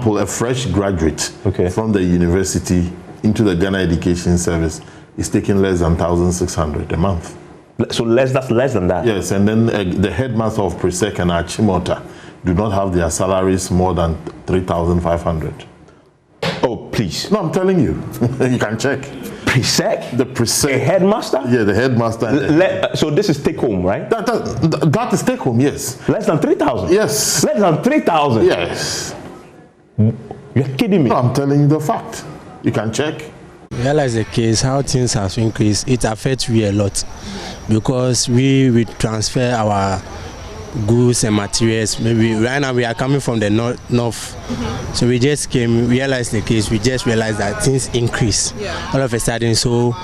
example, a fresh graduate from the university into the Ghana Education Service is taking less than 1,600 a month. So that's less than that? Yes, and then the headmaster of Presec and Achimota do not have their salaries more than 3,500. Oh, please. No, I'm telling you. You can check. Presec? The Presec. A headmaster? Yeah, the headmaster. So this is take home, right? That is take home, yes. Less than 3,000? Yes. Less than 3,000? Yes. You're kidding me? No, I'm telling you the fact. You can check. Realize the case, how things have increased, it affects we a lot because we transfer our goods and materials. Maybe right now we are coming from the north. So we just came, realized the case, we just realized that things increase all of a sudden. So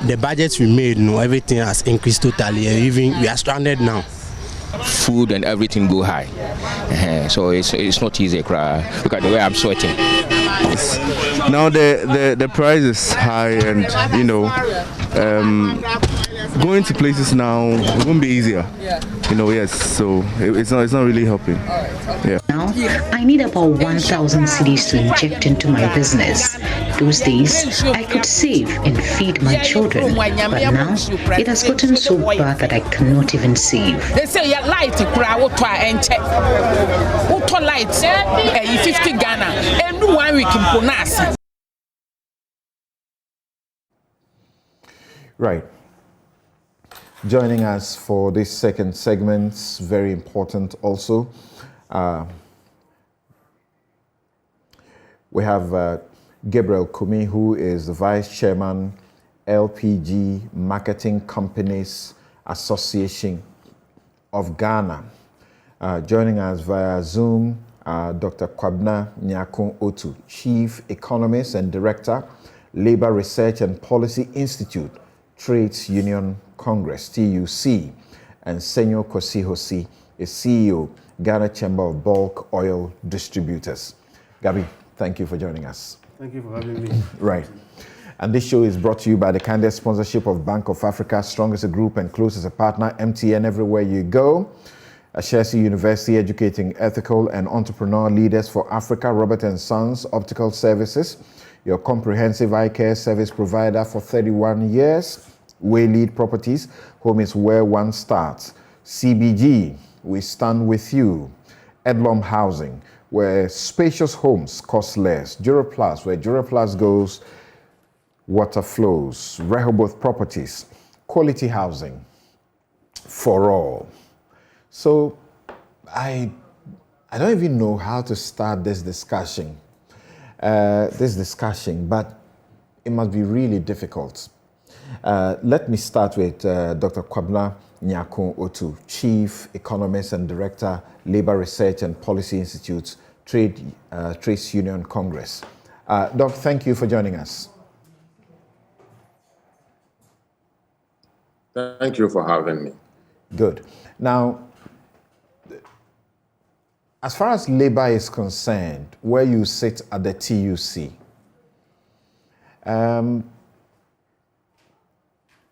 the budgets we made, everything has increased totally. Even we are stranded now. Food and everything go high, so it's not easy. Look at the way I'm sweating. Now the price is high, and going to places now it won't be easier. Yes. So it's not really helping. Yeah. Now I need about 1,000 cedis to inject into my business. Those days I could save and feed my children, but now it has gotten so bad that I cannot even save. They say light light 50 Ghana and 1 week in Ponas. Right. Joining us for this second segment, very important also. We have Gabriel Kumi, who is the Vice Chairman, LPG Marketing Companies Association of Ghana. Joining us via Zoom, Dr. Kwabena Nyakun Otu, Chief Economist and Director, Labor Research and Policy Institute, Trades Union Congress, TUC, and Senyo Kosihosi, is CEO, Ghana Chamber of Bulk Oil Distributors. Gabi, thank you for joining us. Thank you for having me. Right. And this show is brought to you by the kind sponsorship of Bank of Africa, strong as a group and close as a partner, MTN everywhere you go. Ashesi University, educating ethical and entrepreneur leaders for Africa. Robert & Sons Optical Services, your comprehensive eye care service provider for 31 years. Waylead Properties, home is where one starts. CBG, we stand with you. Edlom Housing, where spacious homes cost less. Duraplus, where Duraplus goes, water flows. Rehoboth Properties, quality housing for all. So I don't even know how to start this discussion, but it must be really difficult. Let me start with Dr. Kwabena Nyakun Otu, Chief Economist and Director, Labor Research and Policy Institute, Trades Union Congress. Doc, thank you for joining us. Thank you for having me. Good. Now, as far as labor is concerned, where you sit at the TUC,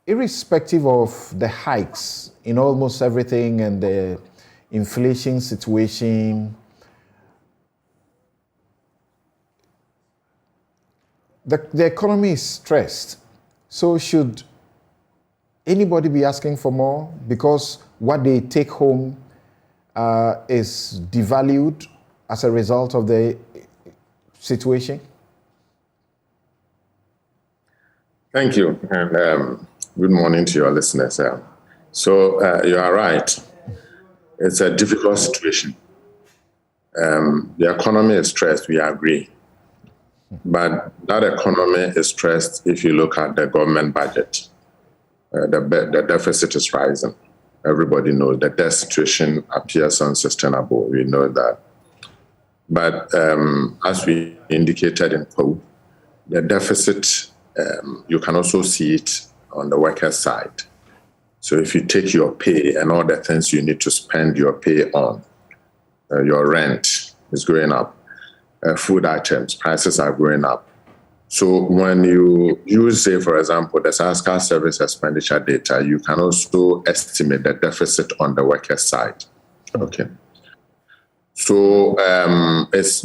irrespective of the hikes in almost everything and the inflation situation, the economy is stressed. So should anybody be asking for more because what they take home is devalued as a result of the situation? Thank you, and good morning to your listeners. So you are right. It's a difficult situation. The economy is stressed, we agree. But that economy is stressed if you look at the government budget. The deficit is rising. Everybody knows that debt situation appears unsustainable. We know that. But as we indicated in Poe, the deficit, you can also see it on the worker side. So if you take your pay and all the things you need to spend your pay on, your rent is going up, food items, prices are going up. So when you use, say, for example, the SASCA service expenditure data, you can also estimate the deficit on the worker side. Okay. So as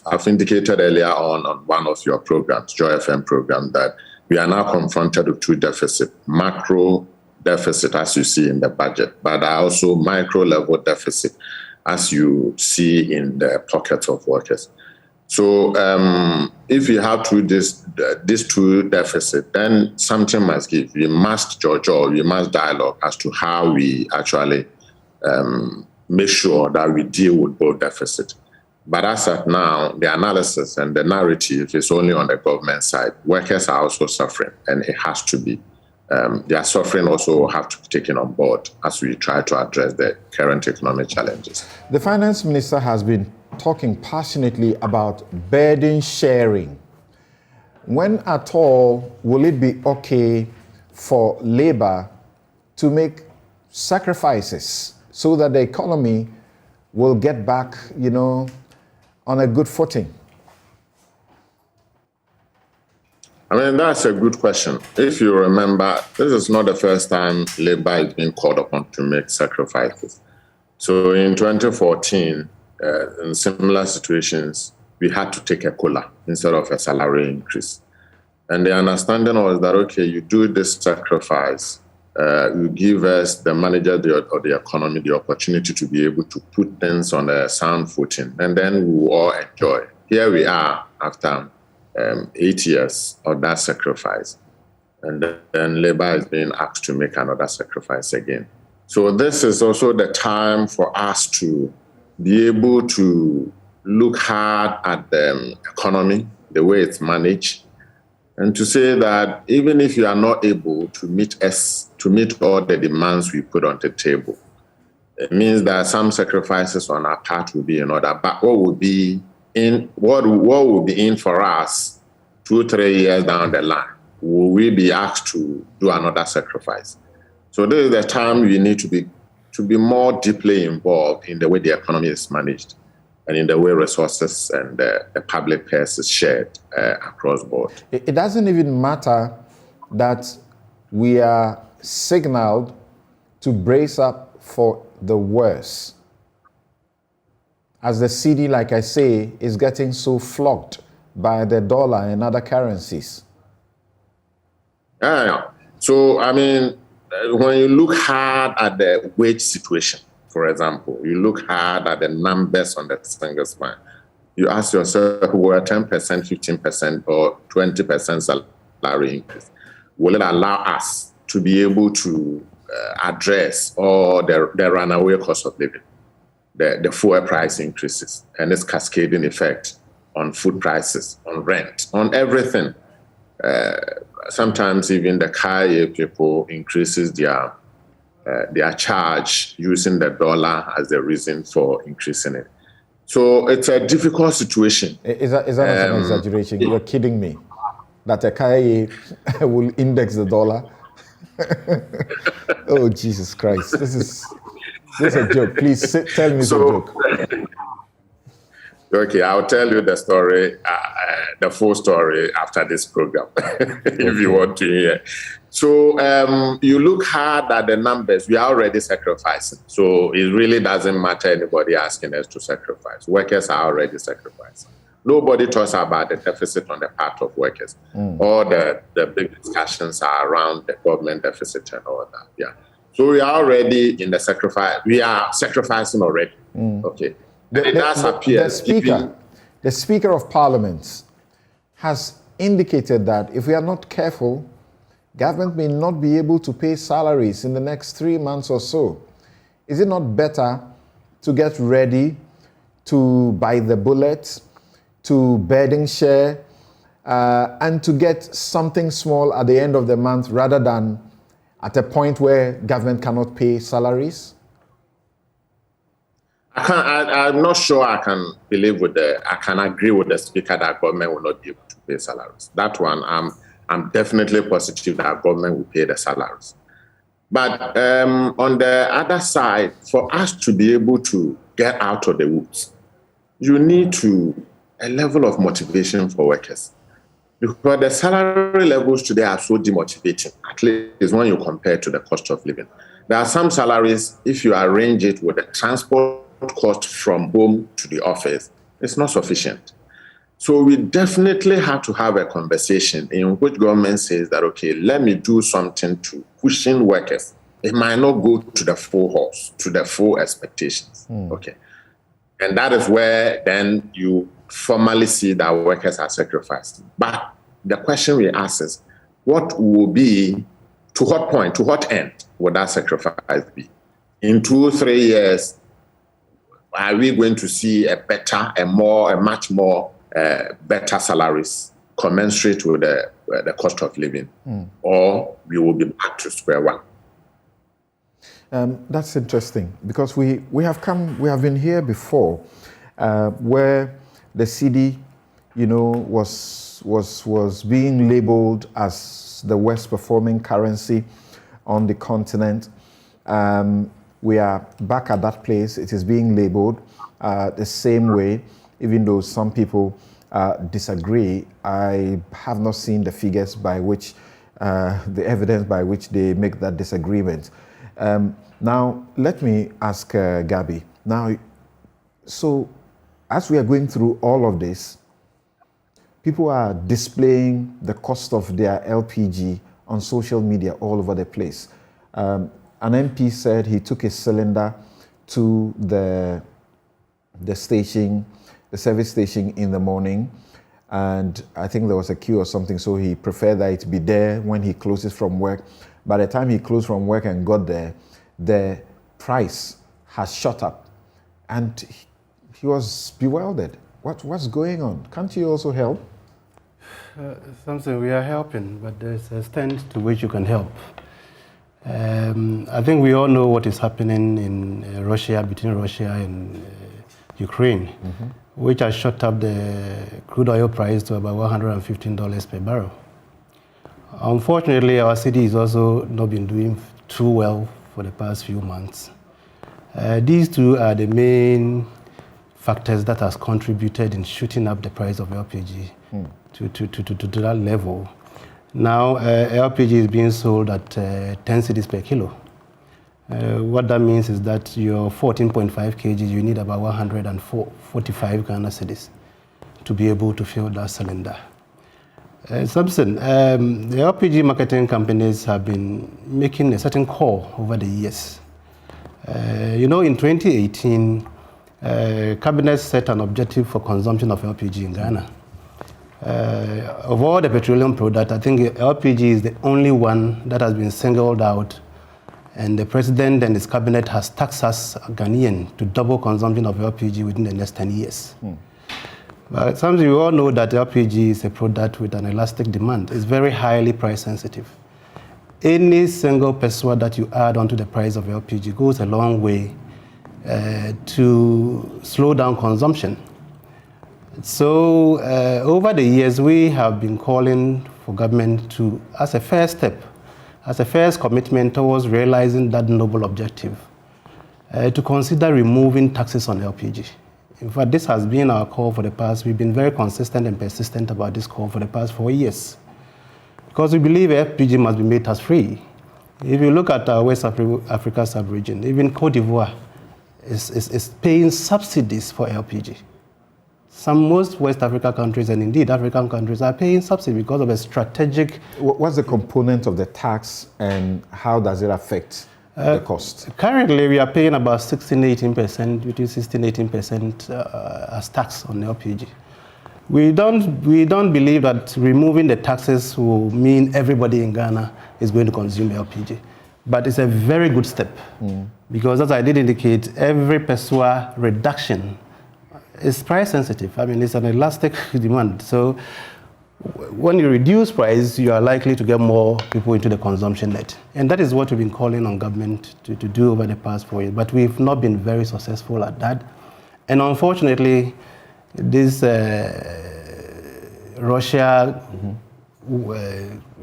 I've indicated earlier on one of your programs, Joy FM program, that we are now confronted with two deficits: macro deficit, as you see in the budget, but also micro level deficit, as you see in the pockets of workers. So if you have these two deficits, then something must give. We must judge, or we must dialogue as to how we actually make sure that we deal with both deficits. But as of now, the analysis and the narrative is only on the government side. Workers are also suffering, and it has to be. Their suffering also have to be taken on board as we try to address the current economic challenges. The finance minister has been talking passionately about burden sharing. When at all will it be okay for labor to make sacrifices so that the economy will get back, on a good footing? I mean, that's a good question. If you remember, this is not the first time labor is being called upon to make sacrifices. So in 2014, in similar situations, we had to take a COLA instead of a salary increase. And the understanding was that, okay, you do this sacrifice, you give us, the manager of the economy, the opportunity to be able to put things on a sound footing, and then we will all enjoy. Here we are after 8 years of that sacrifice, and then labor is being asked to make another sacrifice again. So this is also the time for us to be able to look hard at the economy, the way it's managed, and to say that even if you are not able to meet all the demands we put on the table, it means that some sacrifices on our part will be in order. But what will be in for us 2-3 years down the line? Will we be asked to do another sacrifice? So this is the time we need to be more deeply involved in the way the economy is managed and in the way resources and the public purse is shared across board. It doesn't even matter that we are signaled to brace up for the worst, as the cedi, like I say, is getting so flogged by the dollar and other currencies. Yeah. So, I mean, when you look hard at the wage situation, for example, you look hard at the numbers on the single spine, you ask yourself, will a 10%, 15%, or 20% salary increase, will it allow us to be able to address all the runaway cost of living, the fuel price increases, and its cascading effect on food prices, on rent, on everything? Sometimes even the car people increases their charge using the dollar as the reason for increasing it. So it's a difficult situation. Is that not an exaggeration? You're kidding me. That a car will index the dollar? Oh, Jesus Christ. This is a joke. Please tell me the joke. Okay, I'll tell you the story, the full story after this program, if you want to hear. So you look hard at the numbers, we are already sacrificing. So it really doesn't matter anybody asking us to sacrifice. Workers are already sacrificing. Nobody talks about the deficit on the part of workers. All the big discussions are around the government deficit and all that. Yeah. So we are already in the sacrifice. We are sacrificing already. Okay. The Speaker of Parliament has indicated that if we are not careful, government may not be able to pay salaries in the next 3 months or so. Is it not better to get ready to buy the bullets, to burden share, and to get something small at the end of the month rather than at a point where government cannot pay salaries? I'm not sure I can agree with the Speaker that government will not be able to pay salaries. That one, I'm definitely positive that government will pay the salaries. But on the other side, for us to be able to get out of the woods, you need a level of motivation for workers. Because the salary levels today are so demotivating, at least when you compare to the cost of living. There are some salaries, if you arrange it with the transport cost from home to the office is not sufficient. So we definitely have to have a conversation in which government says that, okay, let me do something to cushion workers. It might not go to the full horse, to the full expectations. Okay. And that is where then you formally see that workers are sacrificed. But the question we ask is, what will be, to what point, to what end would that sacrifice be? In 2-3 years, are we going to see a much more better salaries commensurate with the cost of living, or we will be back to square one? That's interesting, because we have been here before, where the cedi, was being labeled as the worst performing currency on the continent. We are back at that place. It is being labeled the same way, even though some people disagree. I have not seen the figures by which, the evidence by which they make that disagreement. Now, let me ask Gabby. Now, so as we are going through all of this, people are displaying the cost of their LPG on social media all over the place. An MP said he took a cylinder to the station, the service station in the morning, and I think there was a queue or something, so he preferred that it be there when he closes from work. By the time he closed from work and got there, the price has shot up, and he was bewildered. What's going on? Can't you also help? Something we are helping, but there's a extent to which you can help. I think we all know what is happening in Russia, between Russia and Ukraine, which has shot up the crude oil price to about $115 per barrel. Unfortunately, our city has also not been doing too well for the past few months. These two are the main factors that has contributed in shooting up the price of LPG to that level. Now, LPG is being sold at 10 cedis per kilo. What that means is that your 14.5 kg, you need about 145 Ghana cedis to be able to fill that cylinder. Samson, the LPG marketing companies have been making a certain call over the years. In 2018, Cabinet set an objective for consumption of LPG in Ghana. Of all the petroleum products, I think LPG is the only one that has been singled out, and the president and his cabinet has tasked us, Ghanaian, to double consumption of LPG within the next 10 years. But some of you all know that LPG is a product with an elastic demand. It's very highly price sensitive. Any single peso that you add onto the price of LPG goes a long way to slow down consumption. So over the years, we have been calling for government to, as a first step, as a first commitment towards realizing that noble objective, to consider removing taxes on LPG. In fact, this has been our call for the past, we've been very consistent and persistent about this call for the past 4 years. Because we believe LPG must be made tax-free. If you look at our West Africa sub-region, even Cote d'Ivoire is paying subsidies for LPG. Most West Africa countries, and indeed African countries, are paying subsidy because of a strategic... What's the component of the tax, and how does it affect the cost? Currently, we are paying about 16-18%, between 16-18% as tax on LPG. We don't believe that removing the taxes will mean everybody in Ghana is going to consume LPG. But it's a very good step, because as I did indicate, every peso reduction is price sensitive. I mean, it's an elastic demand. So when you reduce price, you are likely to get more people into the consumption net. And that is what we've been calling on government to do over the past 4 years. But we've not been very successful at that. And unfortunately, this Russia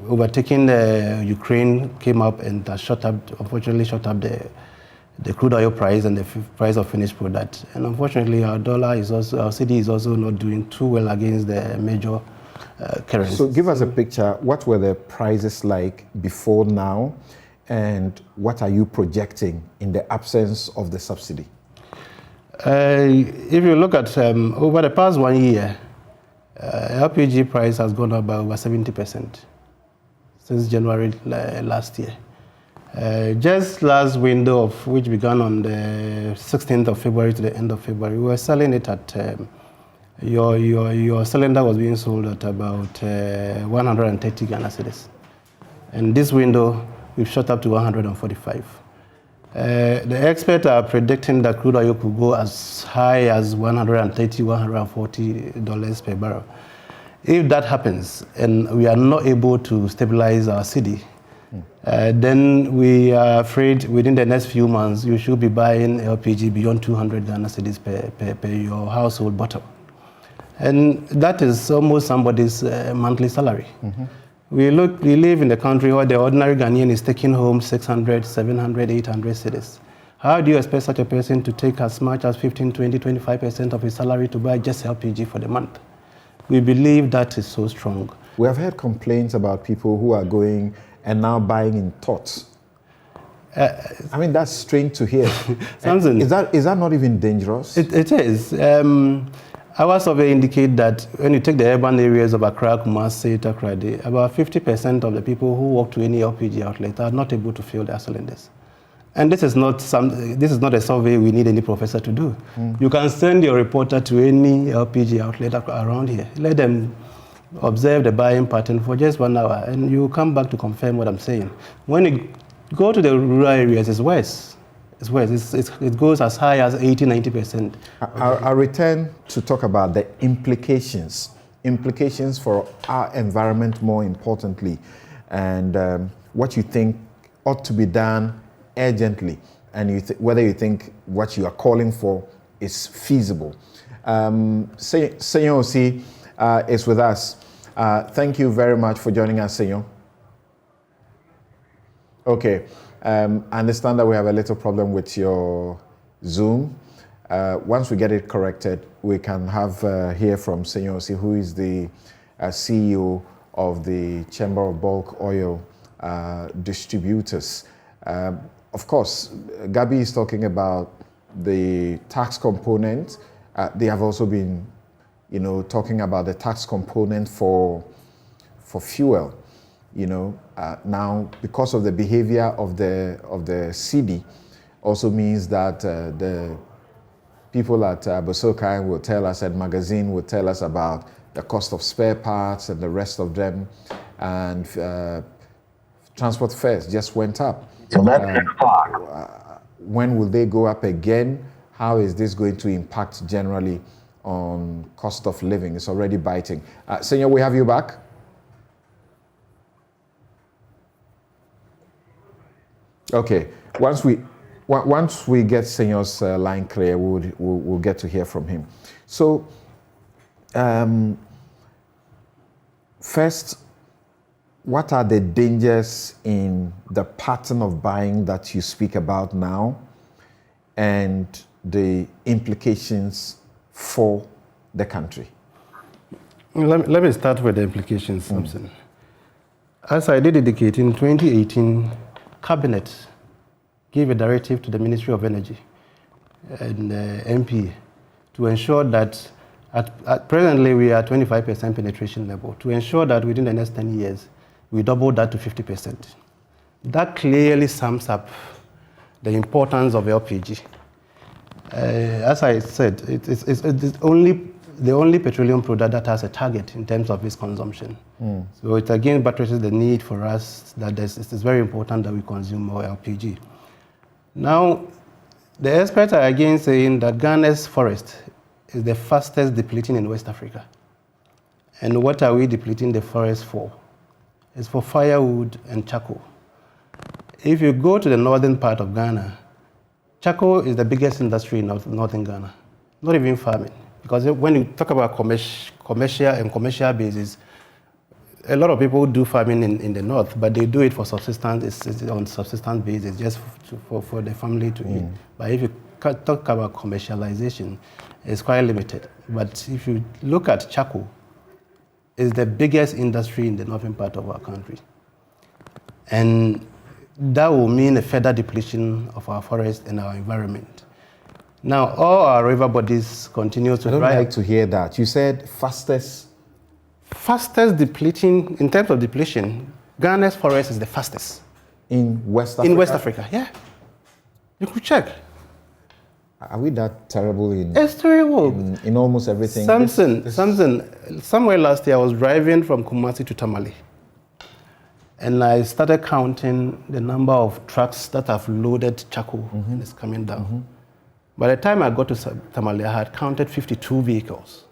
overtaking Ukraine came up and unfortunately shot up the crude oil price and the price of finished product. And unfortunately, our cedi is also not doing too well against the major currencies. So give us a picture. What were the prices like before now, and what are you projecting in the absence of the subsidy? If you look at over the past 1 year, LPG price has gone up by over 70% since January last year. Just last window, of which began on the 16th of February to the end of February, we were selling it at, your cylinder was being sold at about 130 Ghana cedis. And this window, we've shot up to 145. The experts are predicting that crude oil could go as high as $130, $140 per barrel. If that happens and we are not able to stabilize our city, then we are afraid within the next few months you should be buying LPG beyond 200 Ghana cedis per your household bottle. And that is almost somebody's monthly salary. We live in a country where the ordinary Ghanaian is taking home 600, 700, 800 cedis. How do you expect such a person to take as much as 15, 20, 25% of his salary to buy just LPG for the month? We believe that is so strong. We have heard complaints about people who are going and now buying in tots. I mean, that's strange to hear. Samson, is that not even dangerous? It is. Our survey indicate that when you take the urban areas of Accra, Kumasi, Takoradi, about 50% of the people who walk to any LPG outlet are not able to fill their cylinders. And this is not a survey we need any professor to do. You can send your reporter to any LPG outlet around here. Let them observe the buying pattern for just 1 hour, and you come back to confirm what I'm saying. When you go to the rural areas, it's worse. It's worse. It goes as high as 80, 90%. I'll return to talk about the implications for our environment more importantly, and what you think ought to be done urgently, and whether you think what you are calling for is feasible. Senyor Osi is with us. Thank you very much for joining us, Senyor. Okay. I understand that we have a little problem with your Zoom. Once we get it corrected, we can hear from Senyor Osi, who is the CEO of the Chamber of Bulk Oil Distributors. Of course, Gabi is talking about the tax component. They have also been, talking about the tax component for fuel. Now, because of the behavior of the city, also means that the people at Bosokai will tell us, and magazine will tell us about the cost of spare parts and the rest of them, and transport fares just went up. When will they go up again? How is this going to impact generally on cost of living? It's already biting. Senor, we have you back. Okay, once we get Senyor's line clear, we'll get to hear from him. So, first, what are the dangers in the pattern of buying that you speak about now, and the implications for the country? Let me start with the implications, Samson. As I did indicate, in 2018, Cabinet gave a directive to the Ministry of Energy and MP to ensure that at presently we are at 25% penetration level, to ensure that within the next 10 years we double that to 50%. That clearly sums up the importance of LPG. As I said, it's the only petroleum product that has a target in terms of its consumption. So it again buttresses the need for us that it's very important that we consume more LPG. Now, the experts are again saying that Ghana's forest is the fastest depleting in West Africa. And what are we depleting the forest for? It's for firewood and charcoal. If you go to the northern part of Ghana, charcoal is the biggest industry in northern Ghana, not even farming. Because when you talk about commercial basis, a lot of people do farming in the north, but they do it for subsistence. It's on subsistence basis, just for the family to eat. But if you talk about commercialization, it's quite limited. But if you look at charcoal, it's the biggest industry in the northern part of our country. And that will mean a further depletion of our forest and our environment. Now, all our river bodies continue to I don't dry like up. to hear that. You said fastest Depleting, in terms of depletion, Ghana's forest is the fastest. in West Africa? In West Africa, yeah. You could check. Are we that terrible in, It's terrible. in almost everything? Somewhere last year I was driving from Kumasi to Tamale. And I started counting the number of trucks that have loaded charcoal and it's coming down. By the time I got to Tamale, I had counted 52 vehicles.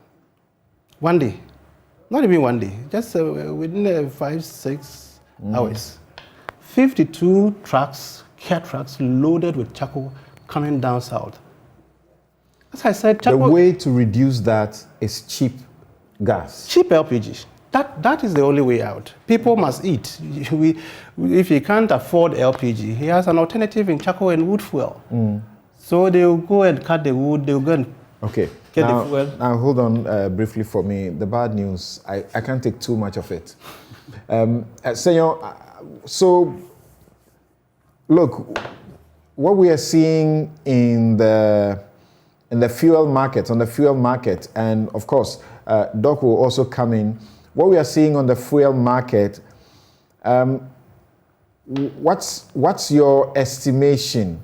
One day. Not even one day, just within 5-6 hours. 52 trucks, care trucks loaded with charcoal coming down south. As I said, charcoal, the way to reduce that is cheap gas. cheap LPG. That is the only way out. People must eat. If you can't afford LPG, he has an alternative in charcoal and wood fuel. So they'll go and cut the wood, they'll go and get the fuel. Now hold on briefly for me. The bad news, I can't take too much of it. Senor, so look, what we are seeing in the fuel market, on the fuel market, and of course, Doc will also come in. What we are seeing on the fuel market, what's your estimation?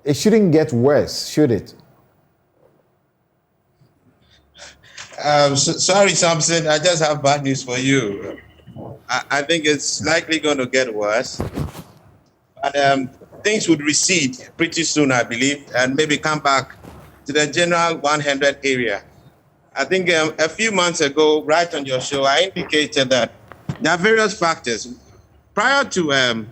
It shouldn't get worse, should it? Sorry, Samson, I just have bad news for you. I think it's likely going to get worse. But things would recede pretty soon, I believe, and maybe come back to the general 100 area. I think a few months ago, right on your show, I indicated that there are various factors. Prior to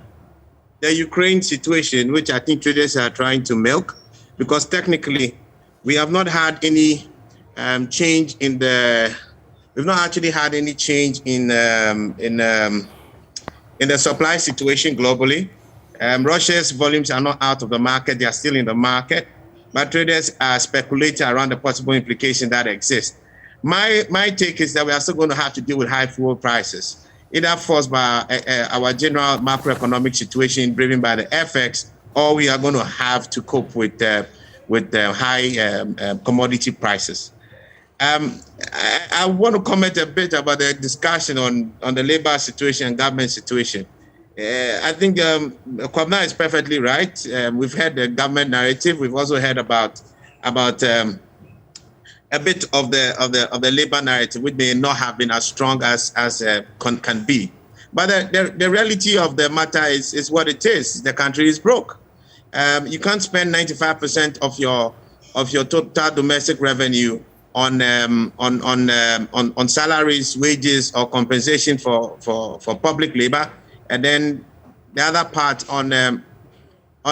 the Ukraine situation, which I think traders are trying to milk, because technically we have not had any change in the, we've not actually had any change in the supply situation globally. Russia's volumes are not out of the market, they are still in the market, but traders are speculating around the possible implication that exists. My take is that we are still going to have to deal with high fuel prices, either forced by our general macroeconomic situation driven by the FX, or we are going to have to cope with high commodity prices. I want to comment a bit about the discussion on the labor situation and government situation. I think Kwabena is perfectly right. We've heard the government narrative. We've also heard about a bit of the labor narrative, which may not have been as strong as can be. But the reality of the matter is what it is. The country is broke. You can't spend 95% of your total domestic revenue on salaries, wages, or compensation for public labor, and then the other part on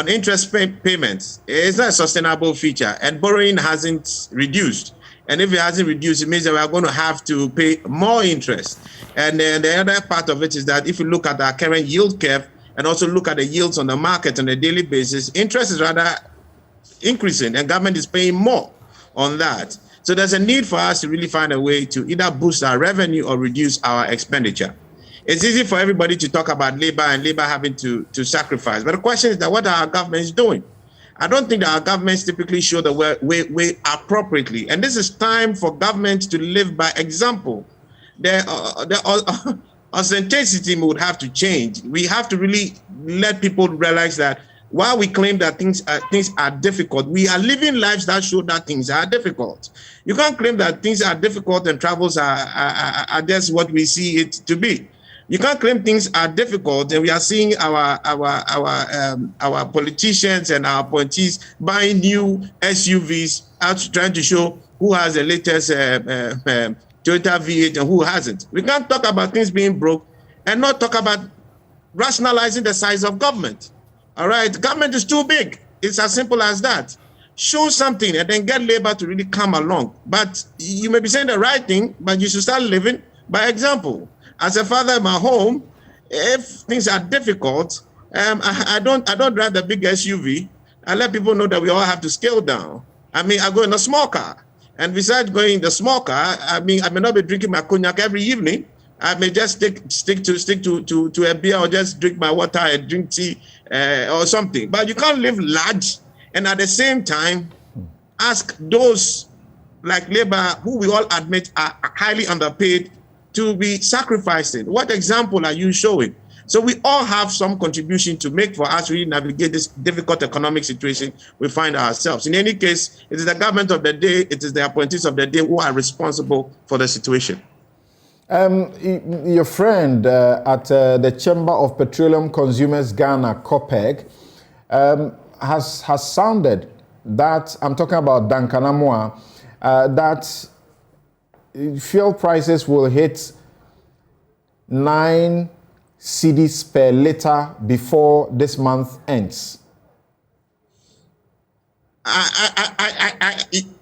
interest payments. It's not a sustainable feature, and borrowing hasn't reduced. And if it hasn't reduced, it means that we are going to have to pay more interest. And then the other part of it is that if you look at our current yield curve and also look at the yields on the market on a daily basis, interest is rather increasing, and government is paying more on that. So there's a need for us to really find a way to either boost our revenue or reduce our expenditure. It's easy for everybody to talk about labor and labor having to sacrifice. But the question is that what are our governments doing? I don't think that our governments typically show the way appropriately. And this is time for government to live by example. The authenticity would have to change. We have to really let people realize that while we claim that things are difficult, we are living lives that show that things are difficult. You can't claim that things are difficult and travels are just what we see it to be. You can't claim things are difficult, and we are seeing our politicians and our appointees buying new SUVs out trying to show who has the latest Toyota V8 and who hasn't. We can't talk about things being broke and not talk about rationalizing the size of government. All right, government is too big. It's as simple as that. Show something and then get labor to really come along. But you may be saying the right thing, but you should start living by example. As a father in my home, if things are difficult, I don't drive the big SUV. I let people know that we all have to scale down. I mean, I go in a small car. And besides going in the small car, I mean, I may not be drinking my cognac every evening. I may just stick to a beer or just drink my water and drink tea or something. But you can't live large and at the same time ask those like labor, who we all admit are highly underpaid, to be sacrificing? What example are you showing? So we all have some contribution to make for us really navigate this difficult economic situation we find ourselves. In any case, it is the government of the day, it is the appointees of the day who are responsible for the situation. Your friend at the Chamber of Petroleum Consumers Ghana, COPEG, has sounded that, I'm talking about Duncan Amoah, that fuel prices will hit 9 cedis per liter before this month ends.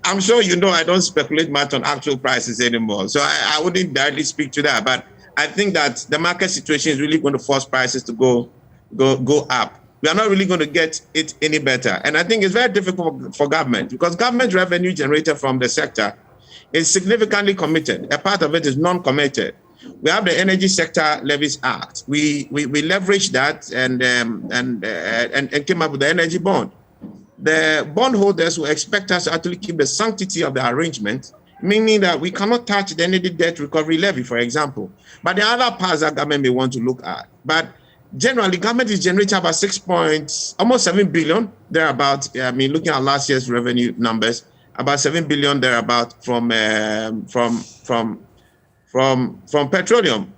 I'm sure you know I don't speculate much on actual prices anymore, so I wouldn't directly speak to that. But I think that the market situation is really going to force prices to go up. We are not really going to get it any better. And I think it's very difficult for government, because government revenue generated from the sector is significantly committed. A part of it is non-committed. We have the Energy Sector Levies Act. We leveraged that and came up with the energy bond. The bondholders will expect us to actually keep the sanctity of the arrangement, meaning that we cannot touch the energy debt recovery levy, for example. But there are other parts that government may want to look at. But generally, government is generating about almost 7 billion thereabout. I mean, looking at last year's revenue numbers, about 7 billion thereabout from petroleum.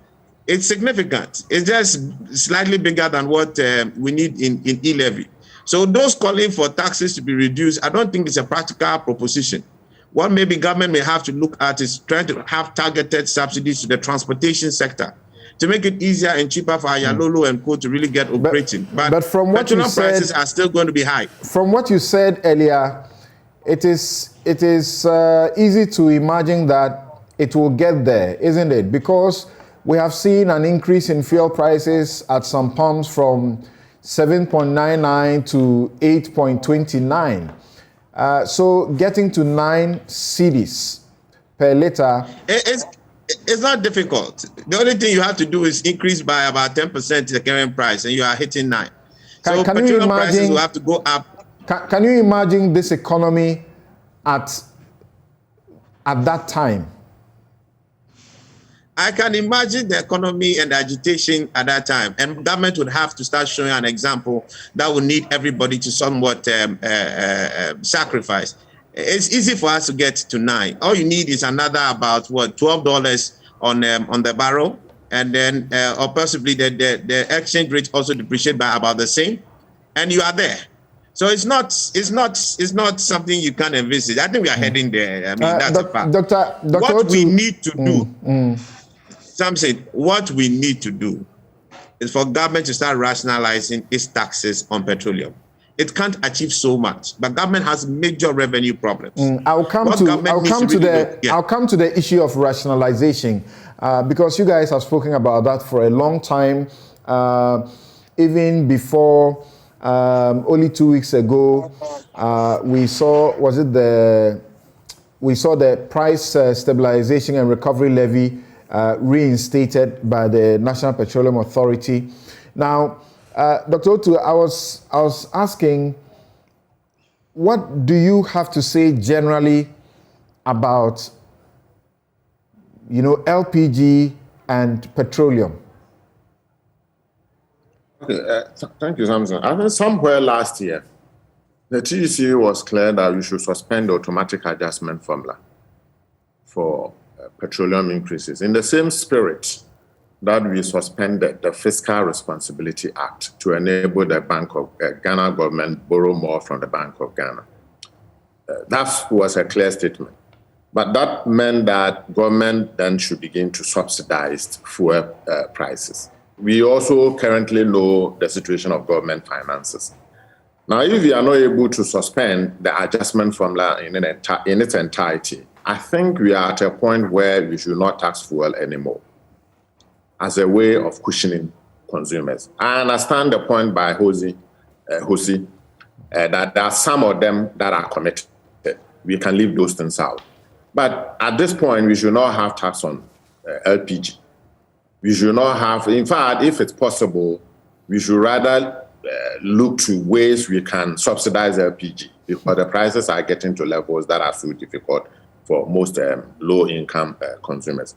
It's significant. It's just slightly bigger than what we need in e-levy. So those calling for taxes to be reduced, I don't think it's a practical proposition. What maybe government may have to look at is trying to have targeted subsidies to the transportation sector to make it easier and cheaper for Ayalolo and Co to really get operating. But from what you said, prices are still going to be high. From what you said earlier, it is easy to imagine that it will get there, isn't it? Because we have seen an increase in fuel prices at some pumps from 7.99 to 8.29. So getting to 9 cedis per liter. It's not difficult. The only thing you have to do is increase by about 10% the current price, and you are hitting 9. So petroleum prices will have to go up. Can you imagine this economy at that time? I can imagine the economy and the agitation at that time, and government would have to start showing an example that would need everybody to somewhat sacrifice. It's easy for us to get to 9. All you need is another about $12 on the barrel, and then or possibly the exchange rate also depreciate by about the same, and you are there. So it's not something you can envisage. I think we are heading there. I mean, that's a fact. What we need to do. Some said what we need to do is for government to start rationalizing its taxes on petroleum. It can't achieve so much, but government has major revenue problems. I'll come to the issue of rationalization because you guys have spoken about that for a long time, even before. Only 2 weeks ago, we saw the price stabilization and recovery levy reinstated by the National Petroleum Authority. Now, Dr. Otu, I was asking, what do you have to say generally about, LPG and petroleum? Okay, thank you, Samson. I think somewhere last year, the TEC was clear that we should suspend the automatic adjustment formula for petroleum increases, in the same spirit that we suspended the Fiscal Responsibility Act to enable the Bank of Ghana government borrow more from the Bank of Ghana. That was a clear statement. But that meant that government then should begin to subsidize fuel prices. We also currently know the situation of government finances. Now, if we are not able to suspend the adjustment formula in its entirety, I think we are at a point where we should not tax fuel anymore as a way of cushioning consumers. I understand the point by Hosi that there are some of them that are committed. We can leave those things out. But at this point, we should not have tax on LPG. We should not have, in fact, if it's possible, we should rather look to ways we can subsidize LPG, because the prices are getting to levels that are so difficult for most low-income consumers.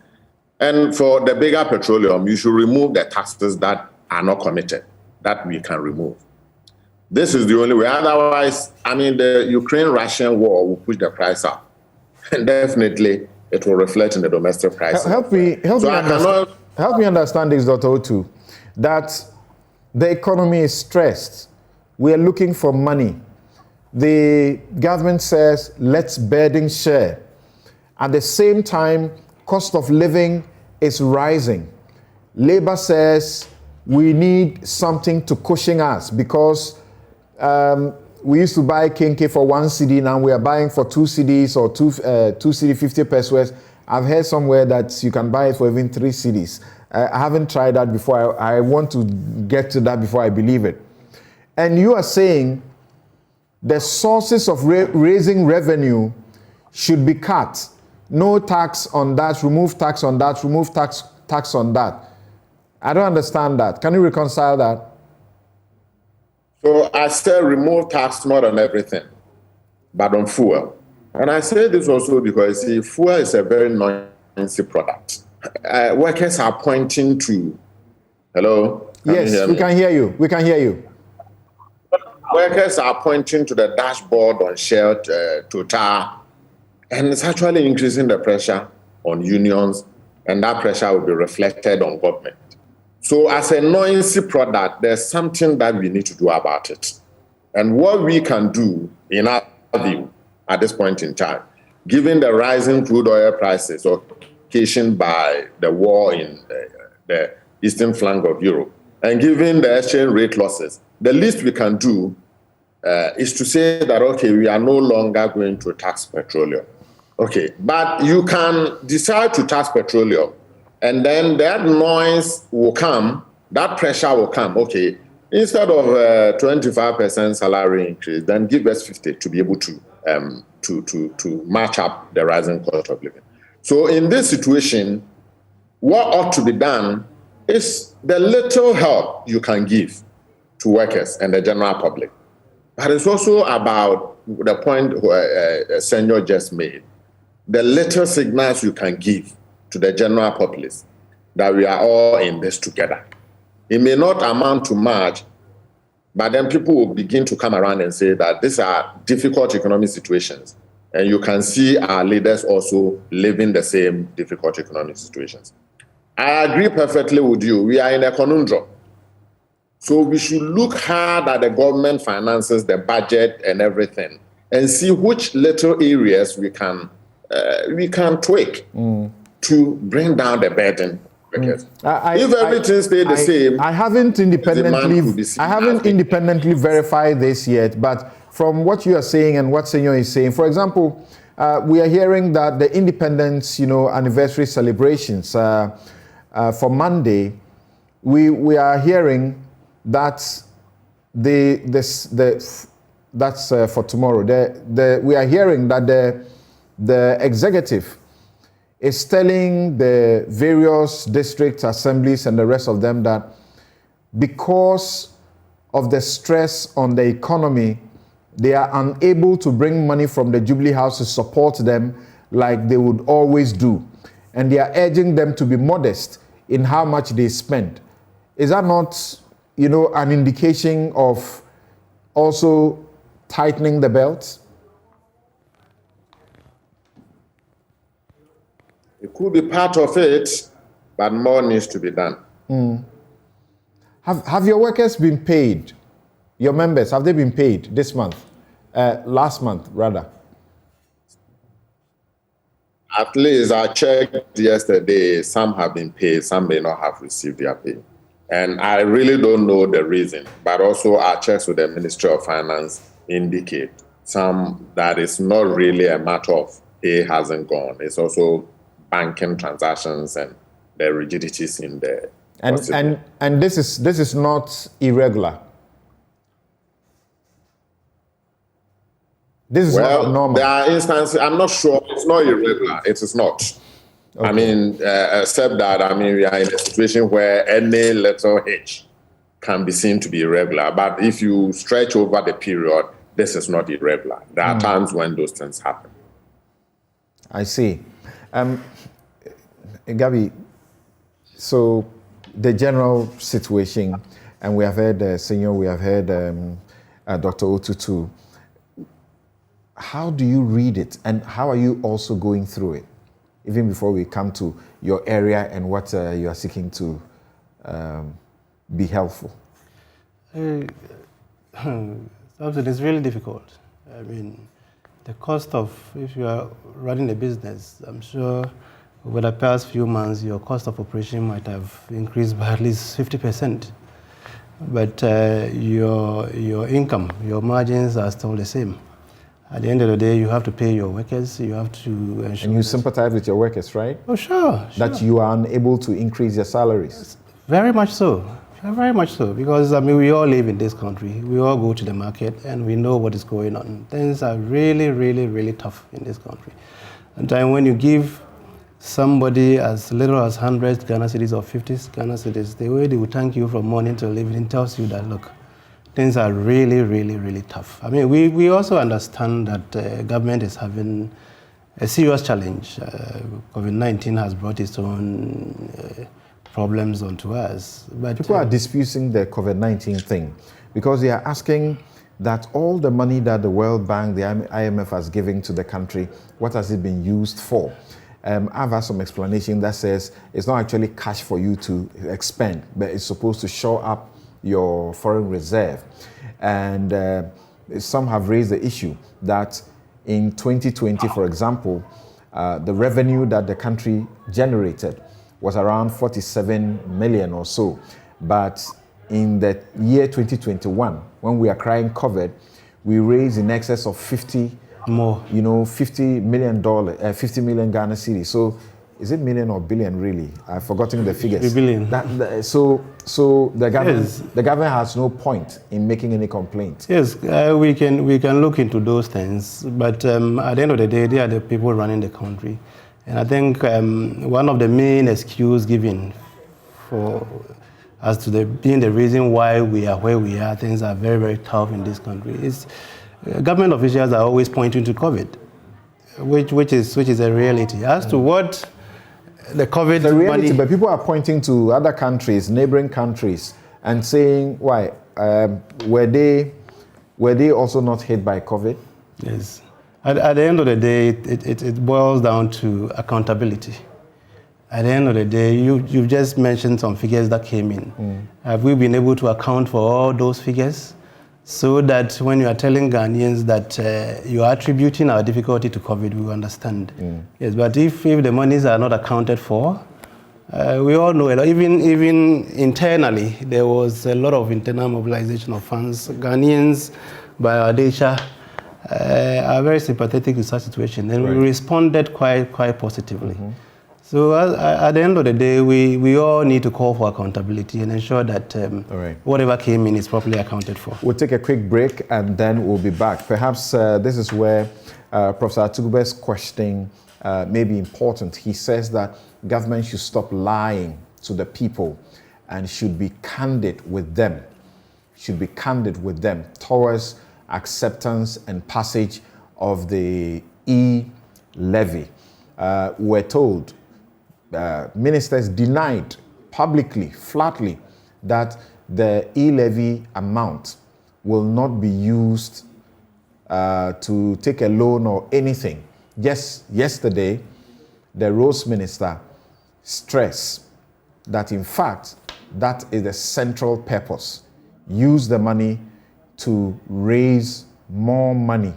And for the bigger petroleum, you should remove the taxes that are not committed, that we can remove. This is the only way. Otherwise, I mean, the Ukraine-Russian war will push the price up. And definitely, it will reflect in the domestic price. Help me understand this, Dr. Otu, that the economy is stressed. We are looking for money. The government says, let's burden share. At the same time, cost of living is rising. Labor says we need something to cushion us, because we used to buy kinky for 1 cedi, now we are buying for 2 cedis or 2 cedi 50 pesos. I've heard somewhere that you can buy it for even 3 cedis. I haven't tried that before. I want to get to that before I believe it. And you are saying the sources of raising revenue should be cut. No tax on that, remove tax on that, remove tax on that. I don't understand that. Can you reconcile that? So I said remove tax not on everything, but on fuel. And I say this also because, see, fuel is a very noisy product. Workers are pointing to, hello? Yes, we can hear you. We can hear you. Workers are pointing to the dashboard on Shell, Total, and it's actually increasing the pressure on unions, and that pressure will be reflected on government. So as a noisy product, there's something that we need to do about it. And what we can do, in our view, at this point in time, given the rising crude oil prices occasioned by the war in the eastern flank of Europe, and given the exchange rate losses, the least we can do is to say that, okay, we are no longer going to tax petroleum. Okay, but you can decide to tax petroleum, and then that noise will come, that pressure will come. Okay, instead of 25% salary increase, then give us 50 to be able to match up the rising cost of living. So in this situation, what ought to be done is the little help you can give to workers and the general public. But it's also about the point Senor just made, the little signals you can give to the general populace that we are all in this together. It may not amount to much, but then people will begin to come around and say that these are difficult economic situations. And you can see our leaders also living the same difficult economic situations. I agree perfectly with you. We are in a conundrum. So we should look hard at the government finances, the budget and everything, and see which little areas we can tweak to bring down the burden. If everything stayed the same, I haven't independently verified this yet, but from what you are saying and what Senor is saying, for example, we are hearing that the independence, anniversary celebrations for Monday, we are hearing that that's for tomorrow. We are hearing that the executive is telling the various district assemblies and the rest of them that because of the stress on the economy, they are unable to bring money from the Jubilee House to support them like they would always do. And they are urging them to be modest in how much they spend. Is that not, an indication of also tightening the belt? It could be part of it, but more needs to be done. Have your workers been paid? Your members, have they been paid this month? Last month, rather? At least I checked yesterday, some have been paid, some may not have received their pay. And I really don't know the reason, but also our checks with the Ministry of Finance indicate some that it's not really a matter of pay hasn't gone. It's also banking transactions and the rigidities in the and this is not irregular. This is not normal. There are instances, I'm not sure, it's not irregular, it is not. Okay. Except that, we are in a situation where any little hitch can be seen to be irregular. But if you stretch over the period, this is not irregular. There are times when those things happen. I see. Gabi, so the general situation, and we have heard Senior, we have heard Dr. Otutu. How do you read it, and how are you also going through it, even before we come to your area and what you are seeking to be helpful? It's really difficult. I mean, the cost of, if you are running a business, I'm sure over the past few months, your cost of operation might have increased by at least 50%. But your income, your margins are still the same. At the end of the day, you have to pay your workers, you have to ensure... And you sympathize with your workers, right? Oh, sure. That you are unable to increase your salaries. Very much so. Very much so. Because, I mean, we all live in this country. We all go to the market and we know what is going on. Things are really, really, really tough in this country. And then when you give somebody as little as 100 Ghana cedis or 50 Ghana cedis, the way they will thank you from morning till evening tells you that, look, things are really, really, really tough. I mean, we also understand that the government is having a serious challenge. COVID-19 has brought its own problems onto us. But people are disputing the COVID-19 thing because they are asking that all the money that the World Bank, the IMF has given to the country, what has it been used for? I've had some explanation that says it's not actually cash for you to expend, but it's supposed to shore up your foreign reserve. And some have raised the issue that in 2020, for example, the revenue that the country generated was around 47 million or so. But in the year 2021, when we are crying COVID, we raised in excess of 50 more, $50 million, 50 million Ghana cedis. So is it million or billion really? I've forgotten the figures. Billion. So the government, yes. The government has no point in making any complaint. Yes, we can look into those things, but at the end of the day, they are the people running the country. And I think one of the main excuses given for as to being the reason why we are where we are, things are very, very tough in this country, is government officials are always pointing to COVID, which is a reality. As to what the COVID the reality, money... But people are pointing to other countries, neighboring countries, and saying, why? Were they also not hit by COVID? Yes. At the end of the day, it boils down to accountability. At the end of the day, you've just mentioned some figures that came in. Have we been able to account for all those figures so that when you are telling Ghanaians that you are attributing our difficulty to COVID, we understand? Yes, but if the monies are not accounted for, we all know, even internally, there was a lot of internal mobilization of funds. Ghanaians, by our data, are very sympathetic to such situation, and we responded quite positively. So at the end of the day, we all need to call for accountability and ensure that whatever came in is properly accounted for. We'll take a quick break and then we'll be back. Perhaps this is where Professor Atugube's question may be important. He says that government should stop lying to the people and should be candid with them. Towards acceptance and passage of the e-levy. We're told ministers denied publicly, flatly, that the e-levy amount will not be used to take a loan or anything. Just yesterday, the Roads Minister stressed that in fact, that is the central purpose. Use the money to raise more money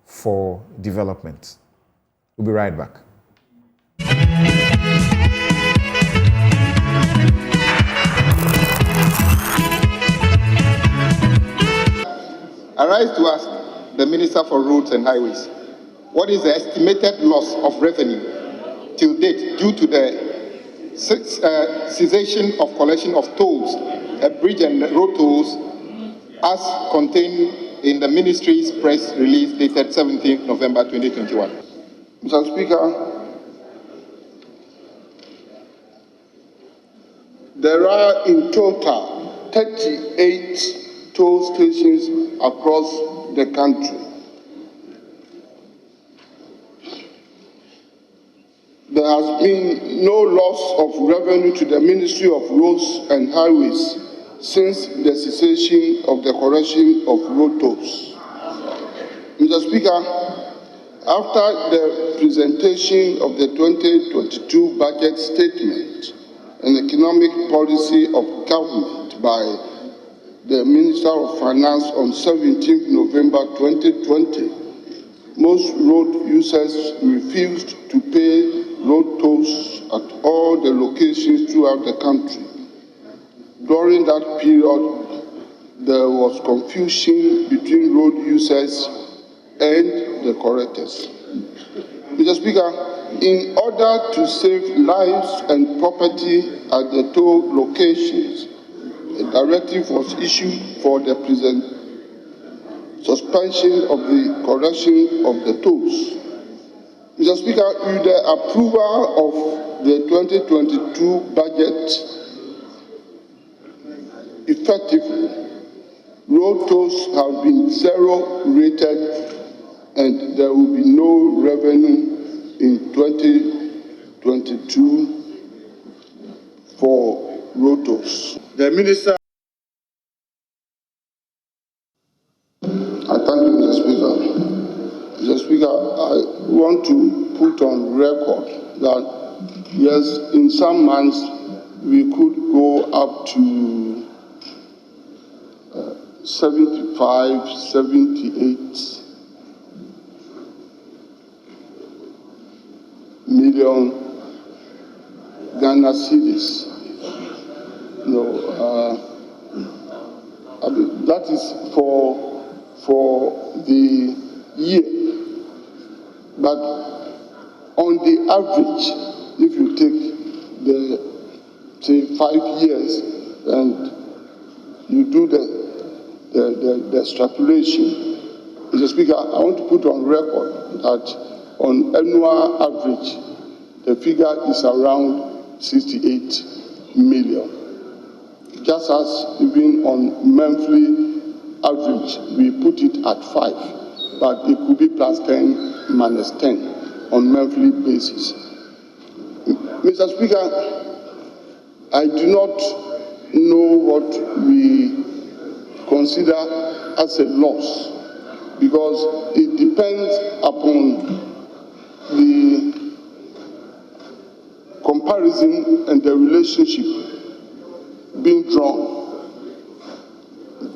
for development. We'll be right back. I rise to ask the Minister for Roads and Highways, what is the estimated loss of revenue till date due to the cessation of collection of tolls, bridge and road tolls, as contained in the Ministry's press release dated 17th November 2021. Mr. Speaker, there are in total 38 toll stations across the country. There has been no loss of revenue to the Ministry of Roads and Highways since the cessation of the correction of road tolls. Mr. Speaker, after the presentation of the 2022 budget statement and economic policy of government by the Minister of Finance on 17 November 2020, most road users refused to pay road tolls at all the locations throughout the country. During that period, there was confusion between road users and the correctors. Mr. Speaker, in order to save lives and property at the toll locations, a directive was issued for the suspension of the correction of the tolls. Mr. Speaker, with the approval of the 2022 budget, effectively, road tolls have been zero rated and there will be no revenue in 2022 for road tolls. The Minister. I thank you, Mr. Speaker. Mr. Speaker, I want to put on record that, yes, in some months we could go up to 75, 78 million Ghana cedis. I mean, that is for the year. But on the average, if you take the, say, 5 years and you do the extrapolation, Mr. Speaker, I want to put on record that on annual average, the figure is around 68 million. Just as even on monthly average, we put it at 5, but it could be plus 10, minus 10 on monthly basis. Mr. Speaker, I do not know what we consider as a loss because it depends upon the comparison and the relationship being drawn.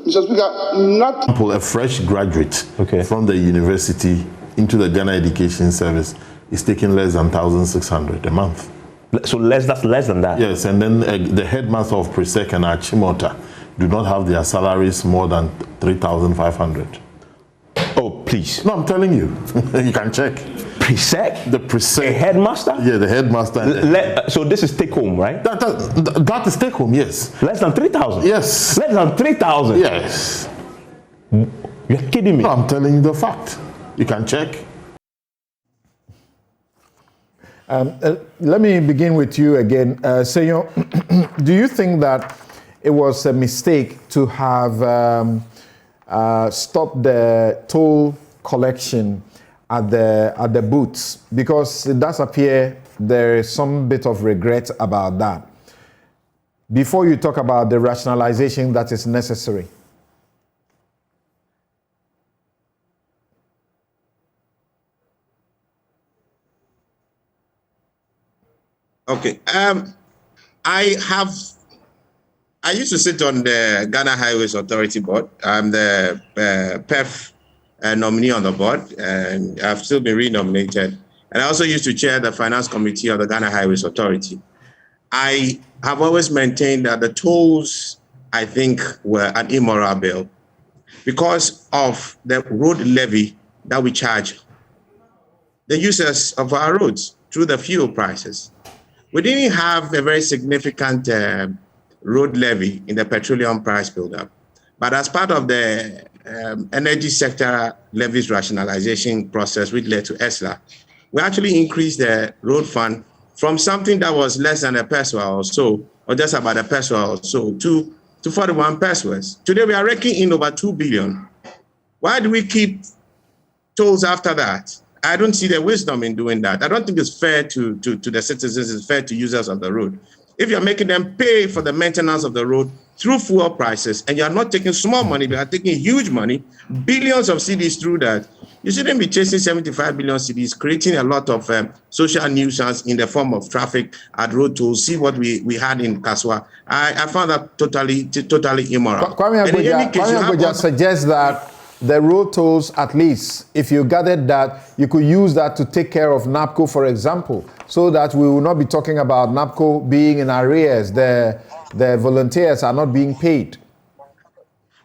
Mr. Speaker, not a fresh graduate from the university into the Ghana Education Service is taking less than 1,600 a month. So that's less than that? Yes, and then the headmaster of Presec and Achimota do not have their salaries more than 3,500. Oh, please. No, I'm telling you. You can check. Presec? The Presec. A headmaster? Yeah, the headmaster. So this is take home, right? That is take home, yes. Less than 3,000? Yes. Less than 3,000? Yes. You're kidding me. No, I'm telling you the fact. You can check. Let me begin with you again. Seyon, do you think that it was a mistake to have stopped the toll collection at the booths? Because it does appear there is some bit of regret about that. Before you talk about the rationalization that is necessary. Okay. I used to sit on the Ghana Highways Authority board. I'm the PEF nominee on the board, and I've still been renominated. And I also used to chair the finance committee of the Ghana Highways Authority. I have always maintained that the tolls, I think, were an immoral bill because of the road levy that we charge the users of our roads through the fuel prices. We didn't have a very significant road levy in the petroleum price buildup. But as part of the energy sector levies rationalization process, which led to ESLA, we actually increased the road fund from something that was less than a peso or so, or just about a peso or so, to to 41 pesos. Today we are raking in over 2 billion. Why do we keep tolls after that? I don't see the wisdom in doing that. I don't think it's fair to the citizens, it's fair to users of the road. If you're making them pay for the maintenance of the road through fuel prices, and you're not taking small money, you are taking huge money, billions of cedis through that, you shouldn't be chasing 75 billion cedis, creating a lot of social nuisance in the form of traffic at road tolls. See what we had in Kaswa. I found that totally immoral. Kwame Agboja suggests that the road tolls, at least, if you gathered that, you could use that to take care of NAPCO, for example, so that we will not be talking about NAPCO being in arrears. The volunteers are not being paid.